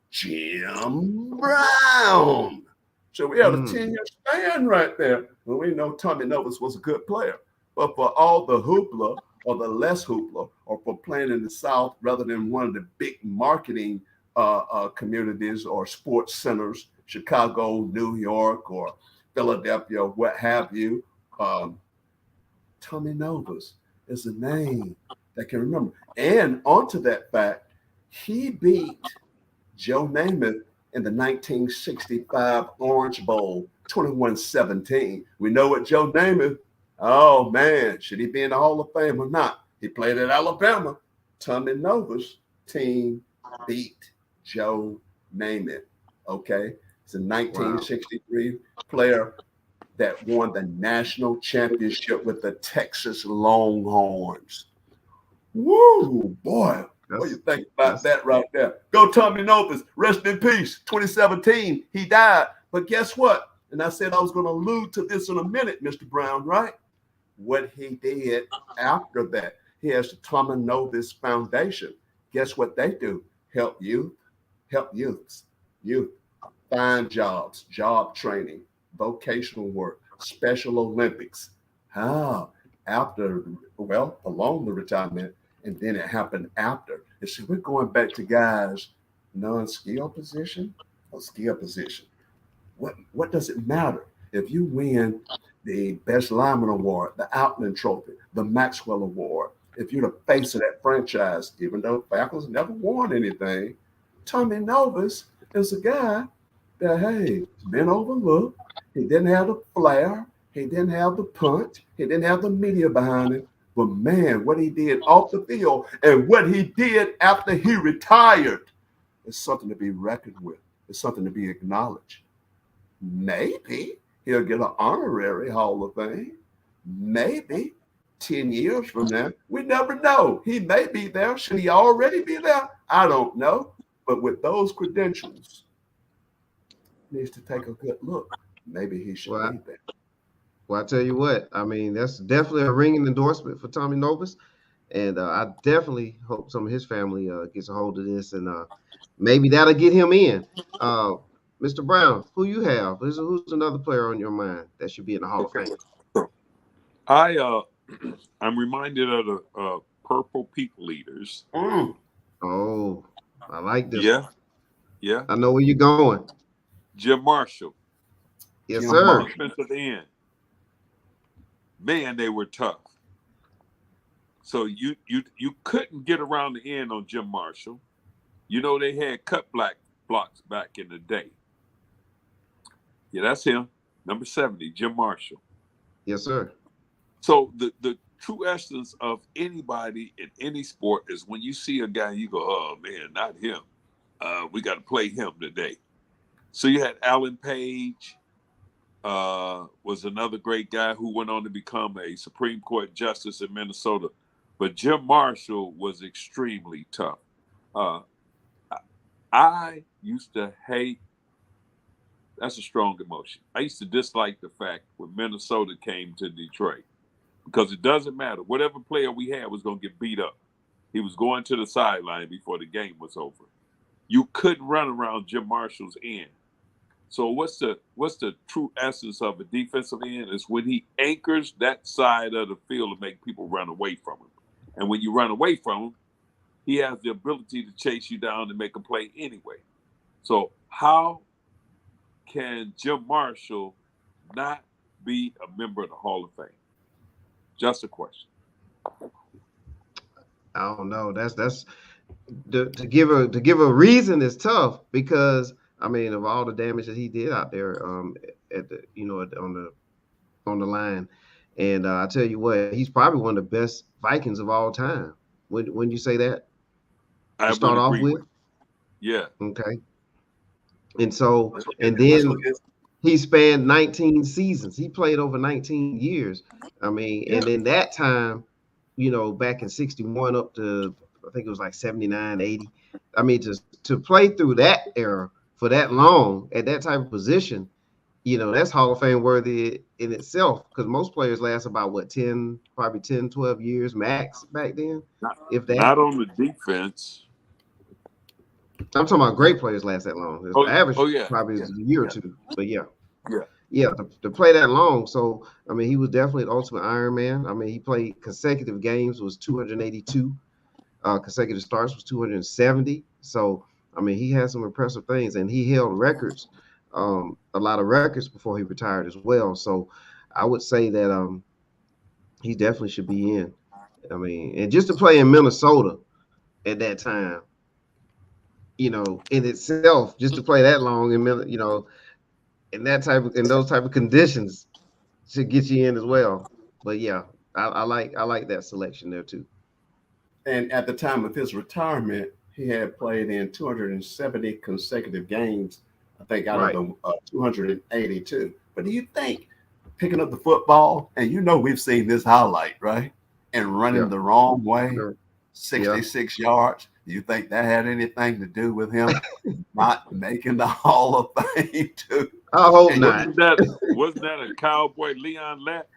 [SPEAKER 1] Jim Brown. So we had a 10-year span right there. And we know Tommy Novus was a good player. But for all the hoopla or the less hoopla, or for playing in the South rather than one of the big marketing communities or sports centers, Chicago, New York, or Philadelphia, what have you, Tommy Novus is a name that can remember. And onto that fact, he beat Joe Namath in the 1965 Orange Bowl, 21-17. We know what Joe Namath, oh man, should he be in the Hall of Fame or not? He played at Alabama. Tommy Novus team beat Joe Namath. Okay, it's a 1963 player that won the national championship with the Texas Longhorns. Woo, boy. What do you think about
[SPEAKER 2] that's
[SPEAKER 1] that right there? Go Tommy Novus. Rest in peace. 2017, he died. But guess what? And I said I was going to allude to this in a minute, Mr. Brown, right? What he did after that. He has the Tommy Novus Foundation. Guess what they do? Help youth find jobs, job training, vocational work, Special Olympics. How? After, well, along the retirement, and then it happened after. And so we're going back to guys, non-skill position or skill position. What does it matter if you win the Best Lineman Award, the Outland Trophy, the Maxwell Award? If you're the face of that franchise, even though Falcons never won anything, Tommy Novus is a guy that, hey, been overlooked. He didn't have the flair. He didn't have the punch. He didn't have the media behind him. But man, what he did off the field and what he did after he retired is something to be reckoned with. It's something to be acknowledged. Maybe he'll get an honorary Hall of Fame. Maybe 10 years from now. We never know. He may be there. Should he already be there? I don't know. But with those credentials, he needs to take a good look. Maybe he should be there.
[SPEAKER 2] Well, I tell you what, I mean, that's definitely a ringing endorsement for Tommy Novus. And I definitely hope some of his family gets a hold of this, and maybe that'll get him in. Mr. Brown, who you have? Who's another player on your mind that should be in the Hall of Fame?
[SPEAKER 3] I'm reminded of the Purple People Eaters.
[SPEAKER 2] Oh, I like this.
[SPEAKER 3] Yeah.
[SPEAKER 2] I know where you're going.
[SPEAKER 3] Jim Marshall.
[SPEAKER 2] Yes, sir.
[SPEAKER 3] Defensive end. Man, they were tough. So you couldn't get around the end on Jim Marshall. You know they had cut blocks back in the day. Yeah, that's him. Number 70, Jim Marshall.
[SPEAKER 2] Yes, sir.
[SPEAKER 3] So the true essence of anybody in any sport is when you see a guy, you go, oh man, not him. We got to play him today. So you had Alan Page, was another great guy who went on to become a Supreme Court justice in Minnesota. But Jim Marshall was extremely tough. I used to hate, that's a strong emotion. I used to dislike the fact when Minnesota came to Detroit, because it doesn't matter. Whatever player we had was going to get beat up. He was going to the sideline before the game was over. You couldn't run around Jim Marshall's end. So what's the true essence of a defensive end is when he anchors that side of the field to make people run away from him. And when you run away from him, he has the ability to chase you down and make a play anyway. So how can Jim Marshall not be a member of the Hall of Fame? Just a question.
[SPEAKER 2] I don't know. That's to give a reason is tough, because I mean, of all the damage that he did out there at the on the line, and I tell you what, he's probably one of the best Vikings of all time. When you say that,
[SPEAKER 3] I
[SPEAKER 2] to start off with.
[SPEAKER 3] Yeah.
[SPEAKER 2] Okay. And so, and then he spanned 19 seasons. He played over 19 years. I mean, and in that time, back in 61 up to, I think it was like 79, 80. I mean, to play through that era for that long at that type of position, that's Hall of Fame worthy in itself, because most players last about 10, 12 years max back then. If that. Not
[SPEAKER 3] on the defense.
[SPEAKER 2] I'm talking about great players last that long. The average probably is a year or two, but to play that long. So I mean, he was definitely the ultimate Iron Man. I mean, he played consecutive games, was 282. Consecutive starts was 270. So I mean, he had some impressive things, and he held records, a lot of records before he retired as well. So I would say that he definitely should be in. I mean, and just to play in Minnesota at that time, in itself, just to play that long in in those type of conditions should get you in as well. But yeah, I like that selection there too.
[SPEAKER 1] And at the time of his retirement, he had played in 270 consecutive games I think out
[SPEAKER 2] Right.
[SPEAKER 1] of the 282. But do you think picking up the football, and we've seen this highlight, right? And running
[SPEAKER 2] Yeah.
[SPEAKER 1] the wrong way,
[SPEAKER 2] Yeah.
[SPEAKER 1] 66 yards. Do you think that had anything to do with him not making the Hall of Fame too?
[SPEAKER 2] I hope
[SPEAKER 1] And
[SPEAKER 2] not.
[SPEAKER 3] Wasn't that a cowboy Leon Lett?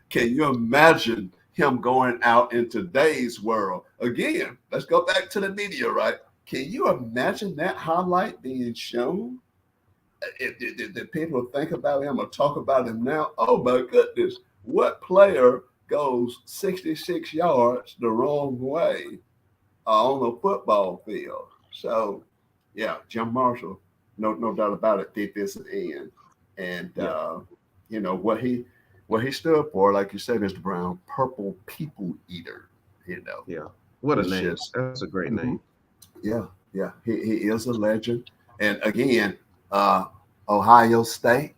[SPEAKER 1] Can you imagine him going out in today's world? Again, let's go back to the media, right? Can you imagine that highlight being shown? If people think about him or talk about him now, oh my goodness, what player goes 66 yards the wrong way on a football field? So, yeah, Jim Marshall, no doubt about it, defensive end, and what he stood for, like you said, Mr. Brown, purple people eater.
[SPEAKER 2] Yeah. What a
[SPEAKER 1] It's
[SPEAKER 2] name.
[SPEAKER 1] just
[SPEAKER 2] That's a great
[SPEAKER 1] mhm.
[SPEAKER 2] name.
[SPEAKER 1] Yeah. He is a legend, and again, Ohio State,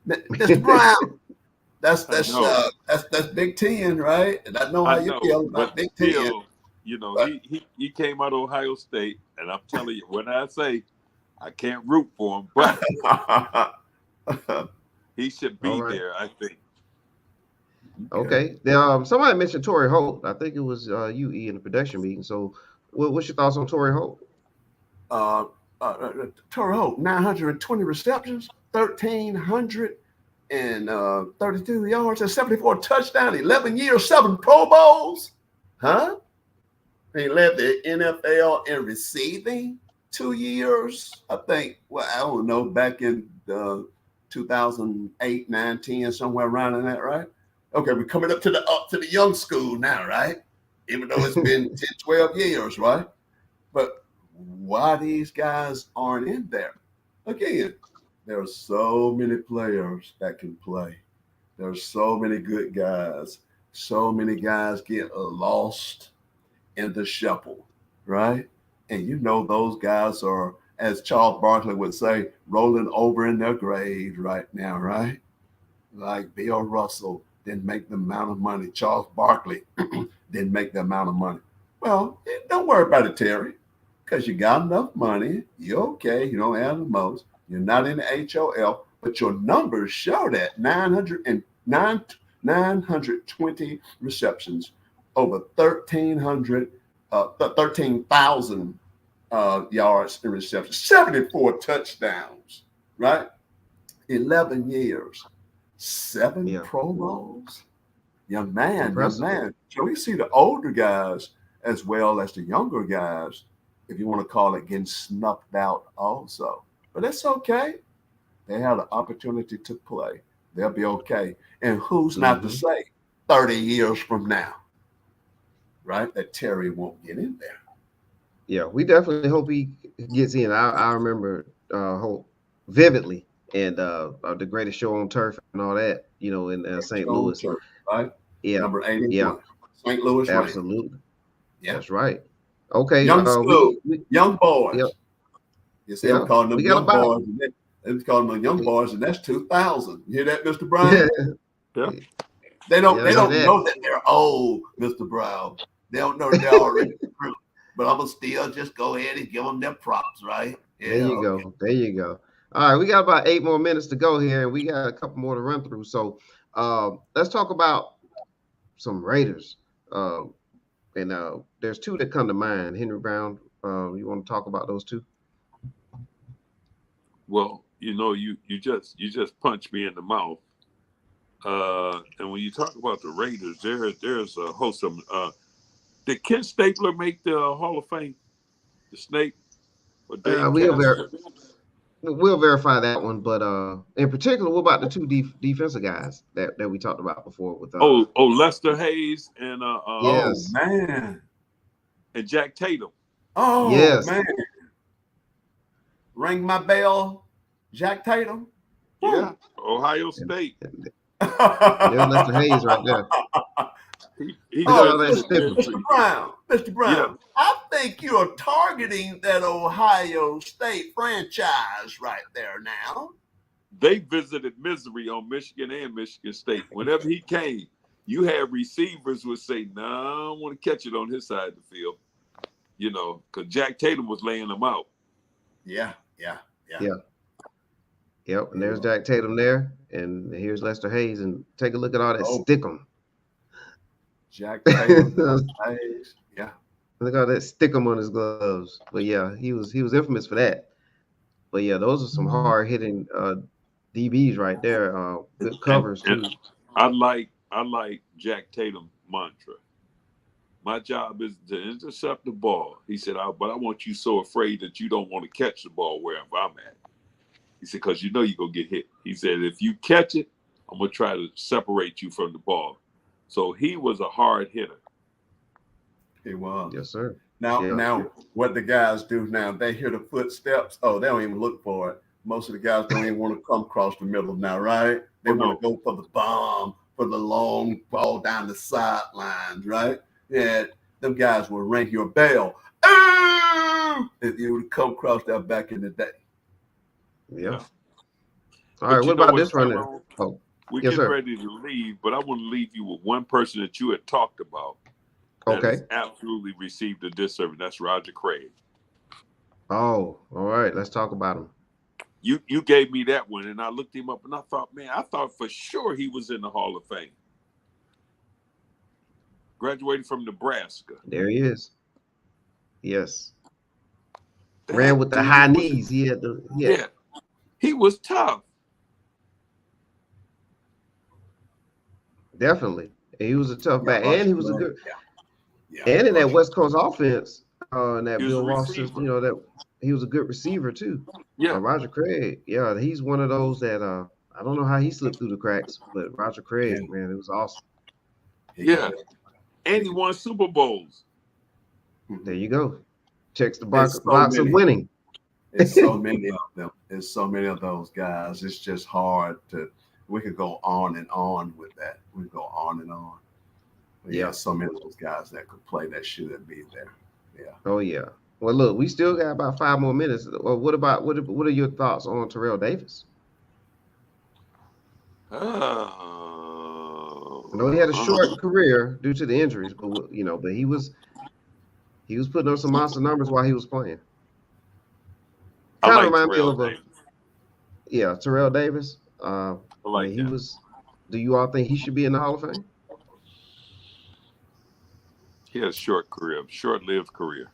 [SPEAKER 1] Mr. Brown. That's
[SPEAKER 3] I
[SPEAKER 1] that's
[SPEAKER 3] know.
[SPEAKER 1] uh, that's that's Big Ten, right? And I know
[SPEAKER 3] I
[SPEAKER 1] how you
[SPEAKER 3] know,
[SPEAKER 1] feel
[SPEAKER 3] but
[SPEAKER 1] about Big Ten,
[SPEAKER 3] still,
[SPEAKER 1] but
[SPEAKER 3] he came out of Ohio State, and I'm telling you, when I say I can't root for him, but he should
[SPEAKER 2] All
[SPEAKER 3] be
[SPEAKER 2] right.
[SPEAKER 3] there. I think.
[SPEAKER 2] Okay. Somebody mentioned Torrey Holt. I think it was you, E, in the production meeting. So, what's your thoughts on Torrey Holt?
[SPEAKER 1] uh, Torrey Holt, 920 receptions, 1,332 yards, and 74 touchdowns, 11 years, 7 Pro Bowls. Huh? He led the NFL in receiving 2 years. I think, well, I don't know, back in 2008, 9, 10, somewhere around in that, right? Okay, we're coming up to the young school now, right? Even though it's been 10, 12 years, right? But why these guys aren't in there? Again, there are so many players that can play. There's so many good guys. So many guys get lost in the shuffle, right? And those guys are, as Charles Barkley would say, rolling over in their graves right now, right? Like Bill Russell didn't make the amount of money. Charles Barkley didn't make the amount of money. Well, don't worry about it, Terry, because you got enough money. You're okay. You don't have the most. You're not in the HOL, but your numbers show that 920 receptions, over 13,000 yards in reception, 74 touchdowns, right? 11 years, 7
[SPEAKER 2] Yeah.
[SPEAKER 1] Pro Bowls. Young man.
[SPEAKER 2] Impressive.
[SPEAKER 1] So we see the older guys as well as the younger guys, if you want to call it, getting snuffed out also. But that's okay. They had an opportunity to play. They'll be okay. And who's not to say 30 years from now, right, that Terry won't get in there?
[SPEAKER 2] Yeah, we definitely hope he gets in. I remember Holt vividly, and the Greatest Show on Turf and all that, in St. Louis.
[SPEAKER 1] Turf, right?
[SPEAKER 2] Yeah,
[SPEAKER 1] Number 81.
[SPEAKER 2] yeah,
[SPEAKER 1] St. Louis Rams.
[SPEAKER 2] absolutely.
[SPEAKER 1] Yeah.
[SPEAKER 2] That's right. Okay,
[SPEAKER 1] Young school, young boys.
[SPEAKER 2] Yep.
[SPEAKER 1] You see, I'm calling them
[SPEAKER 2] We got
[SPEAKER 1] young
[SPEAKER 2] about-
[SPEAKER 1] boys. They're calling them young boys, and that's 2000. You hear that, Mr. Brown?
[SPEAKER 3] Yeah.
[SPEAKER 1] They don't know
[SPEAKER 2] that.
[SPEAKER 1] that they're old, Mr. Brown. They don't know that they're already through. But I'm gonna still just go ahead and give them their props, right? Yeah,
[SPEAKER 2] There you go. There you go. All right, we got about 8 more minutes to go here, and we got a couple more to run through. So let's talk about some Raiders. And there's 2 that come to mind. Henry Brown, you want to talk about those 2?
[SPEAKER 3] Well, you just punched me in the mouth. And when you talk about the Raiders, there's a host of them. Did Ken Stapler make the Hall of Fame? The Snake? Or Dave
[SPEAKER 2] We'll verify that one, but in particular, what about the 2 defensive guys that we talked about before? With
[SPEAKER 3] Lester Hayes and
[SPEAKER 2] yes,
[SPEAKER 1] man,
[SPEAKER 3] and Jack Tatum.
[SPEAKER 1] Oh
[SPEAKER 2] yes,
[SPEAKER 1] man, ring my bell, Jack Tatum.
[SPEAKER 3] Yeah, Ohio State.
[SPEAKER 2] There's Lester Hayes right there.
[SPEAKER 1] Mr. Brown, yeah. I think you're targeting that Ohio State franchise right there now.
[SPEAKER 3] They visited misery on Michigan and Michigan State. Whenever he came, you had receivers would say, "No, I don't want to catch it on his side of the field." you know, because Jack Tatum was laying them out.
[SPEAKER 1] Yeah.
[SPEAKER 2] Yeah. Yep. And
[SPEAKER 1] He
[SPEAKER 2] there's
[SPEAKER 1] was.
[SPEAKER 2] Jack Tatum there, and here's Lester Hayes, and take a look at all that
[SPEAKER 1] Oh,
[SPEAKER 2] stickum.
[SPEAKER 1] Jack Tatum, Hayes. Yeah.
[SPEAKER 2] Look at all that stickum on his gloves. But yeah, he was infamous for that. But yeah, those are some hard hitting DBs right there. Good covers too.
[SPEAKER 3] And I like Jack Tatum mantra. My job is to intercept the ball. He said, but I want you so afraid that you don't want to catch the ball wherever I'm at. He said, because you know you're going to get hit. He said, if you catch it, I'm going to try to separate you from the ball. So he was a hard hitter.
[SPEAKER 1] He was.
[SPEAKER 2] Yes, sir.
[SPEAKER 1] Now, what the guys do now, they hear the footsteps. Oh, they don't even look for it. Most of the guys don't even want to come across the middle now, right? They want to go for the bomb, for the long ball down the sidelines, right? Yeah, them guys will ring your bell. Oh! If you would come across that back in the day.
[SPEAKER 2] Yeah. All right, what about this running? Oh,
[SPEAKER 3] we're
[SPEAKER 2] yes,
[SPEAKER 3] getting
[SPEAKER 2] sir.
[SPEAKER 3] ready to leave, but I want to leave you with one person that you had talked about that has absolutely received a disservice. That's Roger Craig.
[SPEAKER 2] Oh, all right. Let's talk about him.
[SPEAKER 3] You gave me that one, and I looked him up, and I thought for sure he was in the Hall of Fame. Graduated from Nebraska.
[SPEAKER 2] There he is. Yes. Ran with the high knees. Yeah.
[SPEAKER 3] He was tough.
[SPEAKER 2] Definitely. He was a tough back, and he was a good.
[SPEAKER 1] Yeah.
[SPEAKER 2] And in that West Coast offense, and that
[SPEAKER 3] He was
[SPEAKER 2] Bill
[SPEAKER 3] a
[SPEAKER 2] Ross
[SPEAKER 3] receiver.
[SPEAKER 2] system, that he was a good receiver too.
[SPEAKER 3] Yeah.
[SPEAKER 2] Roger Craig, he's one of those that I don't know how he slipped through the cracks, but Roger Craig, man, it was awesome.
[SPEAKER 3] Yeah. And he won Super Bowls.
[SPEAKER 2] There you go. Checks the box of winning.
[SPEAKER 1] It's so many of them. There's so many of those guys. It's just hard to. We could go on and on with that. We go on and on. Yeah, so many of those guys that could play that should be there. Yeah.
[SPEAKER 2] Oh yeah. Well, look, we still got about 5 more minutes. Well, what are your thoughts on Terrell Davis? I know he had a short career due to the injuries, but but he was putting up some monster numbers while he was playing. Kind of remind me of Terrell Davis. He was. Do you all think he should be in the Hall of Fame?
[SPEAKER 3] He had a short-lived career.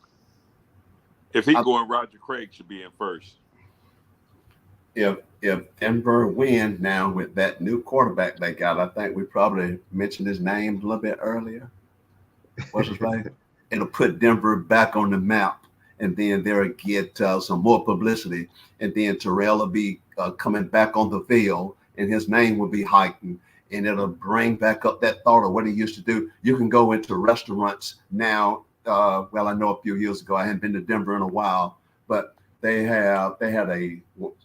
[SPEAKER 3] If he going, Roger Craig should be in first.
[SPEAKER 1] If Denver win now with that new quarterback they got, I think we probably mentioned his name a little bit earlier. What's his name? It'll put Denver back on the map, and then they'll get some more publicity, and then Terrell will be coming back on the field, and his name will be heightened, and it'll bring back up that thought of what he used to do. You can go into restaurants now. Well, I know a few years ago, I hadn't been to Denver in a while, but they had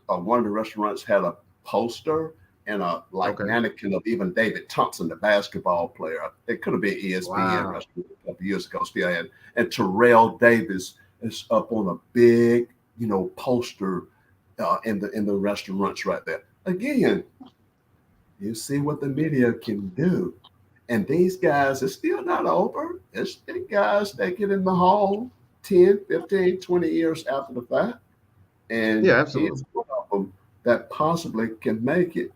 [SPEAKER 1] one of the restaurants had a poster and a mannequin of even David Thompson, the basketball player. It could have been ESPN restaurant a couple years ago. Still had, and Terrell Davis is up on a big, poster in the restaurants right there. Again, you see what the media can do. And these guys are still not over. It's the guys that get in the hall 10, 15, 20 years after the fact. And
[SPEAKER 2] absolutely.
[SPEAKER 1] He's one of them that possibly can make it.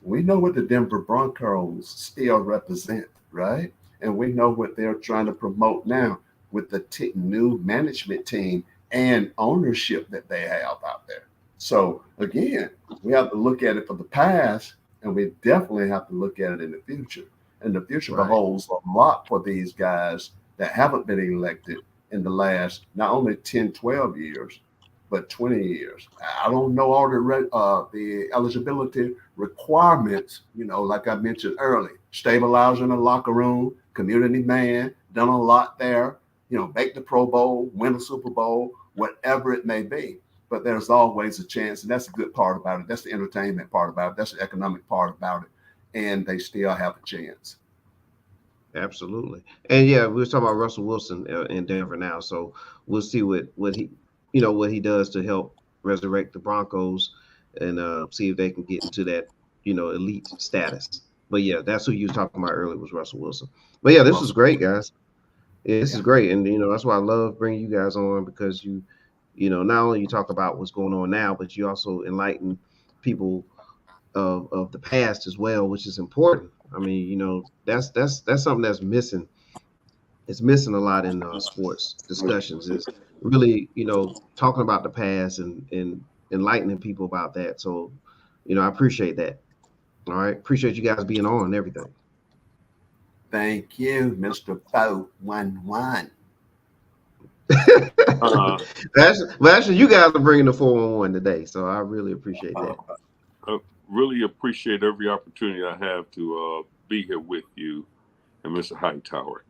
[SPEAKER 1] We know what the Denver Broncos still represent, right? And we know what they're trying to promote now with the new management team and ownership that they have out there. So, again, we have to look at it for the past, and we definitely have to look at it in the future. And the future beholds a lot for these guys that haven't been elected in the last not only 10, 12 years, but 20 years. I don't know all the eligibility requirements, like I mentioned earlier. Stabilizer in the locker room, community man, done a lot there, make the Pro Bowl, win a Super Bowl, whatever it may be. But there's always a chance, and that's the good part about it. That's the entertainment part about it. That's the economic part about it. And they still have a chance.
[SPEAKER 2] Absolutely. And we were talking about Russell Wilson in Denver now. So we'll see what he does to help resurrect the Broncos and see if they can get into that, elite status. But that's who you was talking about earlier was Russell Wilson. But this was great, guys. Yeah, this is great, and that's why I love bringing you guys on, because not only you talk about what's going on now, but you also enlighten people of the past as well, which is important. I mean, that's something that's missing. It's missing a lot in sports discussions. Is really talking about the past and enlightening people about that. So, I appreciate that. All right, appreciate you guys being on and everything.
[SPEAKER 1] Thank you, Mr. 411.
[SPEAKER 2] Actually, you guys are bringing the 411 today, so I really appreciate that.
[SPEAKER 3] I really appreciate every opportunity I have to be here with you and Mr. Hightower.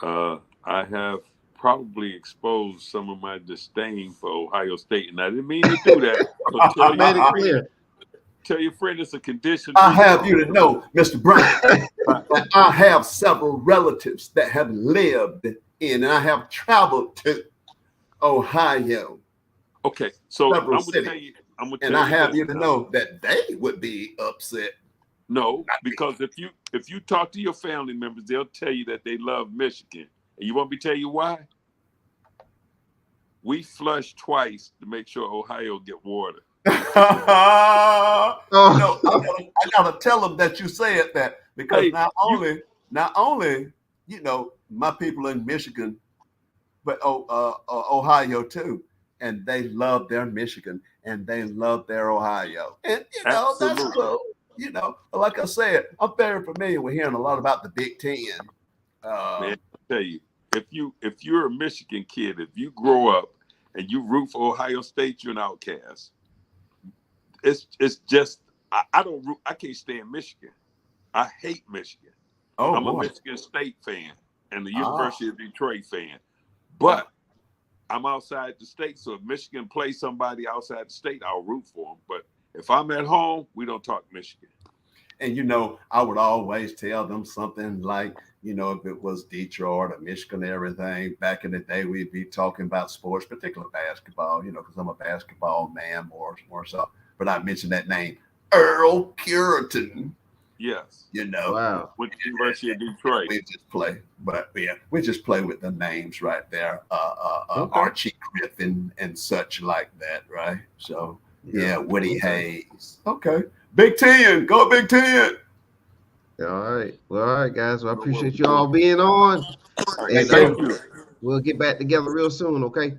[SPEAKER 3] I have probably exposed some of my disdain for Ohio State, and I didn't mean to do that.
[SPEAKER 2] I made it clear.
[SPEAKER 3] Tell your friend it's a condition.
[SPEAKER 1] I have you to know, Mr. Brown, that I have several relatives that have lived in, and I have traveled to Ohio.
[SPEAKER 3] Okay, so I'm
[SPEAKER 1] several
[SPEAKER 3] gonna
[SPEAKER 1] cities.
[SPEAKER 3] tell you,
[SPEAKER 1] And I have you to know that they would be upset.
[SPEAKER 3] No, because if you talk to your family members, they'll tell you that they love Michigan. And you want me to tell you why? We flush twice to make sure Ohio get water.
[SPEAKER 1] I gotta tell them that you said that, because
[SPEAKER 3] Hey,
[SPEAKER 1] not only my people in Michigan, but Ohio too, and they love their Michigan and they love their Ohio, and that's
[SPEAKER 3] Absolutely.
[SPEAKER 1] cool. Like I said, I'm very familiar with hearing a lot about the Big Ten.
[SPEAKER 3] Man, I tell you, if you're a Michigan kid, if you grow up and you root for Ohio State, you're an outcast. It's just I don't root. I can't stand Michigan. I hate Michigan. I'm a Michigan State fan and the University of Detroit fan, but I'm outside the state. So if Michigan plays somebody outside the state, I'll root for them. But if I'm at home, we don't talk Michigan.
[SPEAKER 1] And I would always tell them something like, if it was Detroit or Michigan and everything, back in the day, we'd be talking about sports, particularly basketball, because I'm a basketball man more so. But I mentioned that name, Earl Puritan.
[SPEAKER 3] Yes.
[SPEAKER 2] Wow.
[SPEAKER 3] With the University of Detroit.
[SPEAKER 1] We just play, we just play with the names right there.
[SPEAKER 2] Okay.
[SPEAKER 1] Archie Griffin and such like that, right? So Woody Hayes. Okay. Big Ten, go Big Ten.
[SPEAKER 2] All right. Well, all right, guys. Well, I appreciate you all being on.
[SPEAKER 1] Thank you.
[SPEAKER 2] We'll get back together real soon, okay?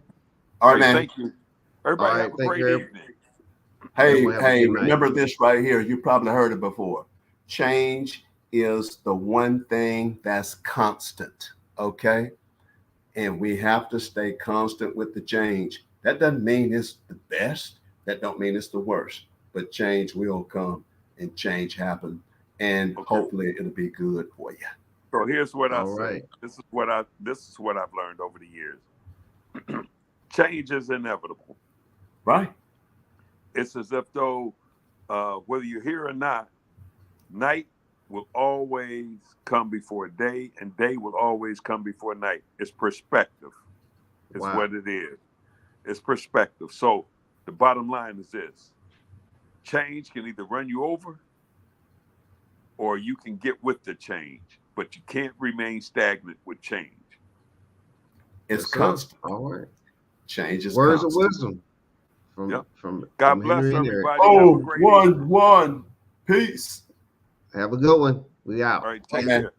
[SPEAKER 1] All right, man.
[SPEAKER 3] Thank you. Everybody have a great evening.
[SPEAKER 1] Hey, remember this right here. You probably heard it before. Change is the one thing that's constant, okay? And we have to stay constant with the change. That doesn't mean it's the best. That don't mean it's the worst. But change will come and change happen. And hopefully it'll be good for you.
[SPEAKER 3] So here's what I say.
[SPEAKER 2] Right.
[SPEAKER 3] This is what I've learned over the years. Change is inevitable.
[SPEAKER 1] Right.
[SPEAKER 3] It's as if though, whether you're here or not, night will always come before day, and day will always come before night. It's perspective. It's what it is. It's perspective. So the bottom line is this. Change can either run you over or you can get with the change, but you can't remain stagnant with change.
[SPEAKER 1] It's constant.
[SPEAKER 2] All right.
[SPEAKER 1] Change is
[SPEAKER 2] words
[SPEAKER 1] constant.
[SPEAKER 2] of wisdom from
[SPEAKER 3] God bless
[SPEAKER 2] Henry
[SPEAKER 3] everybody.
[SPEAKER 1] Oh, one. Peace.
[SPEAKER 2] Have a good one. We out.
[SPEAKER 3] All right, take care.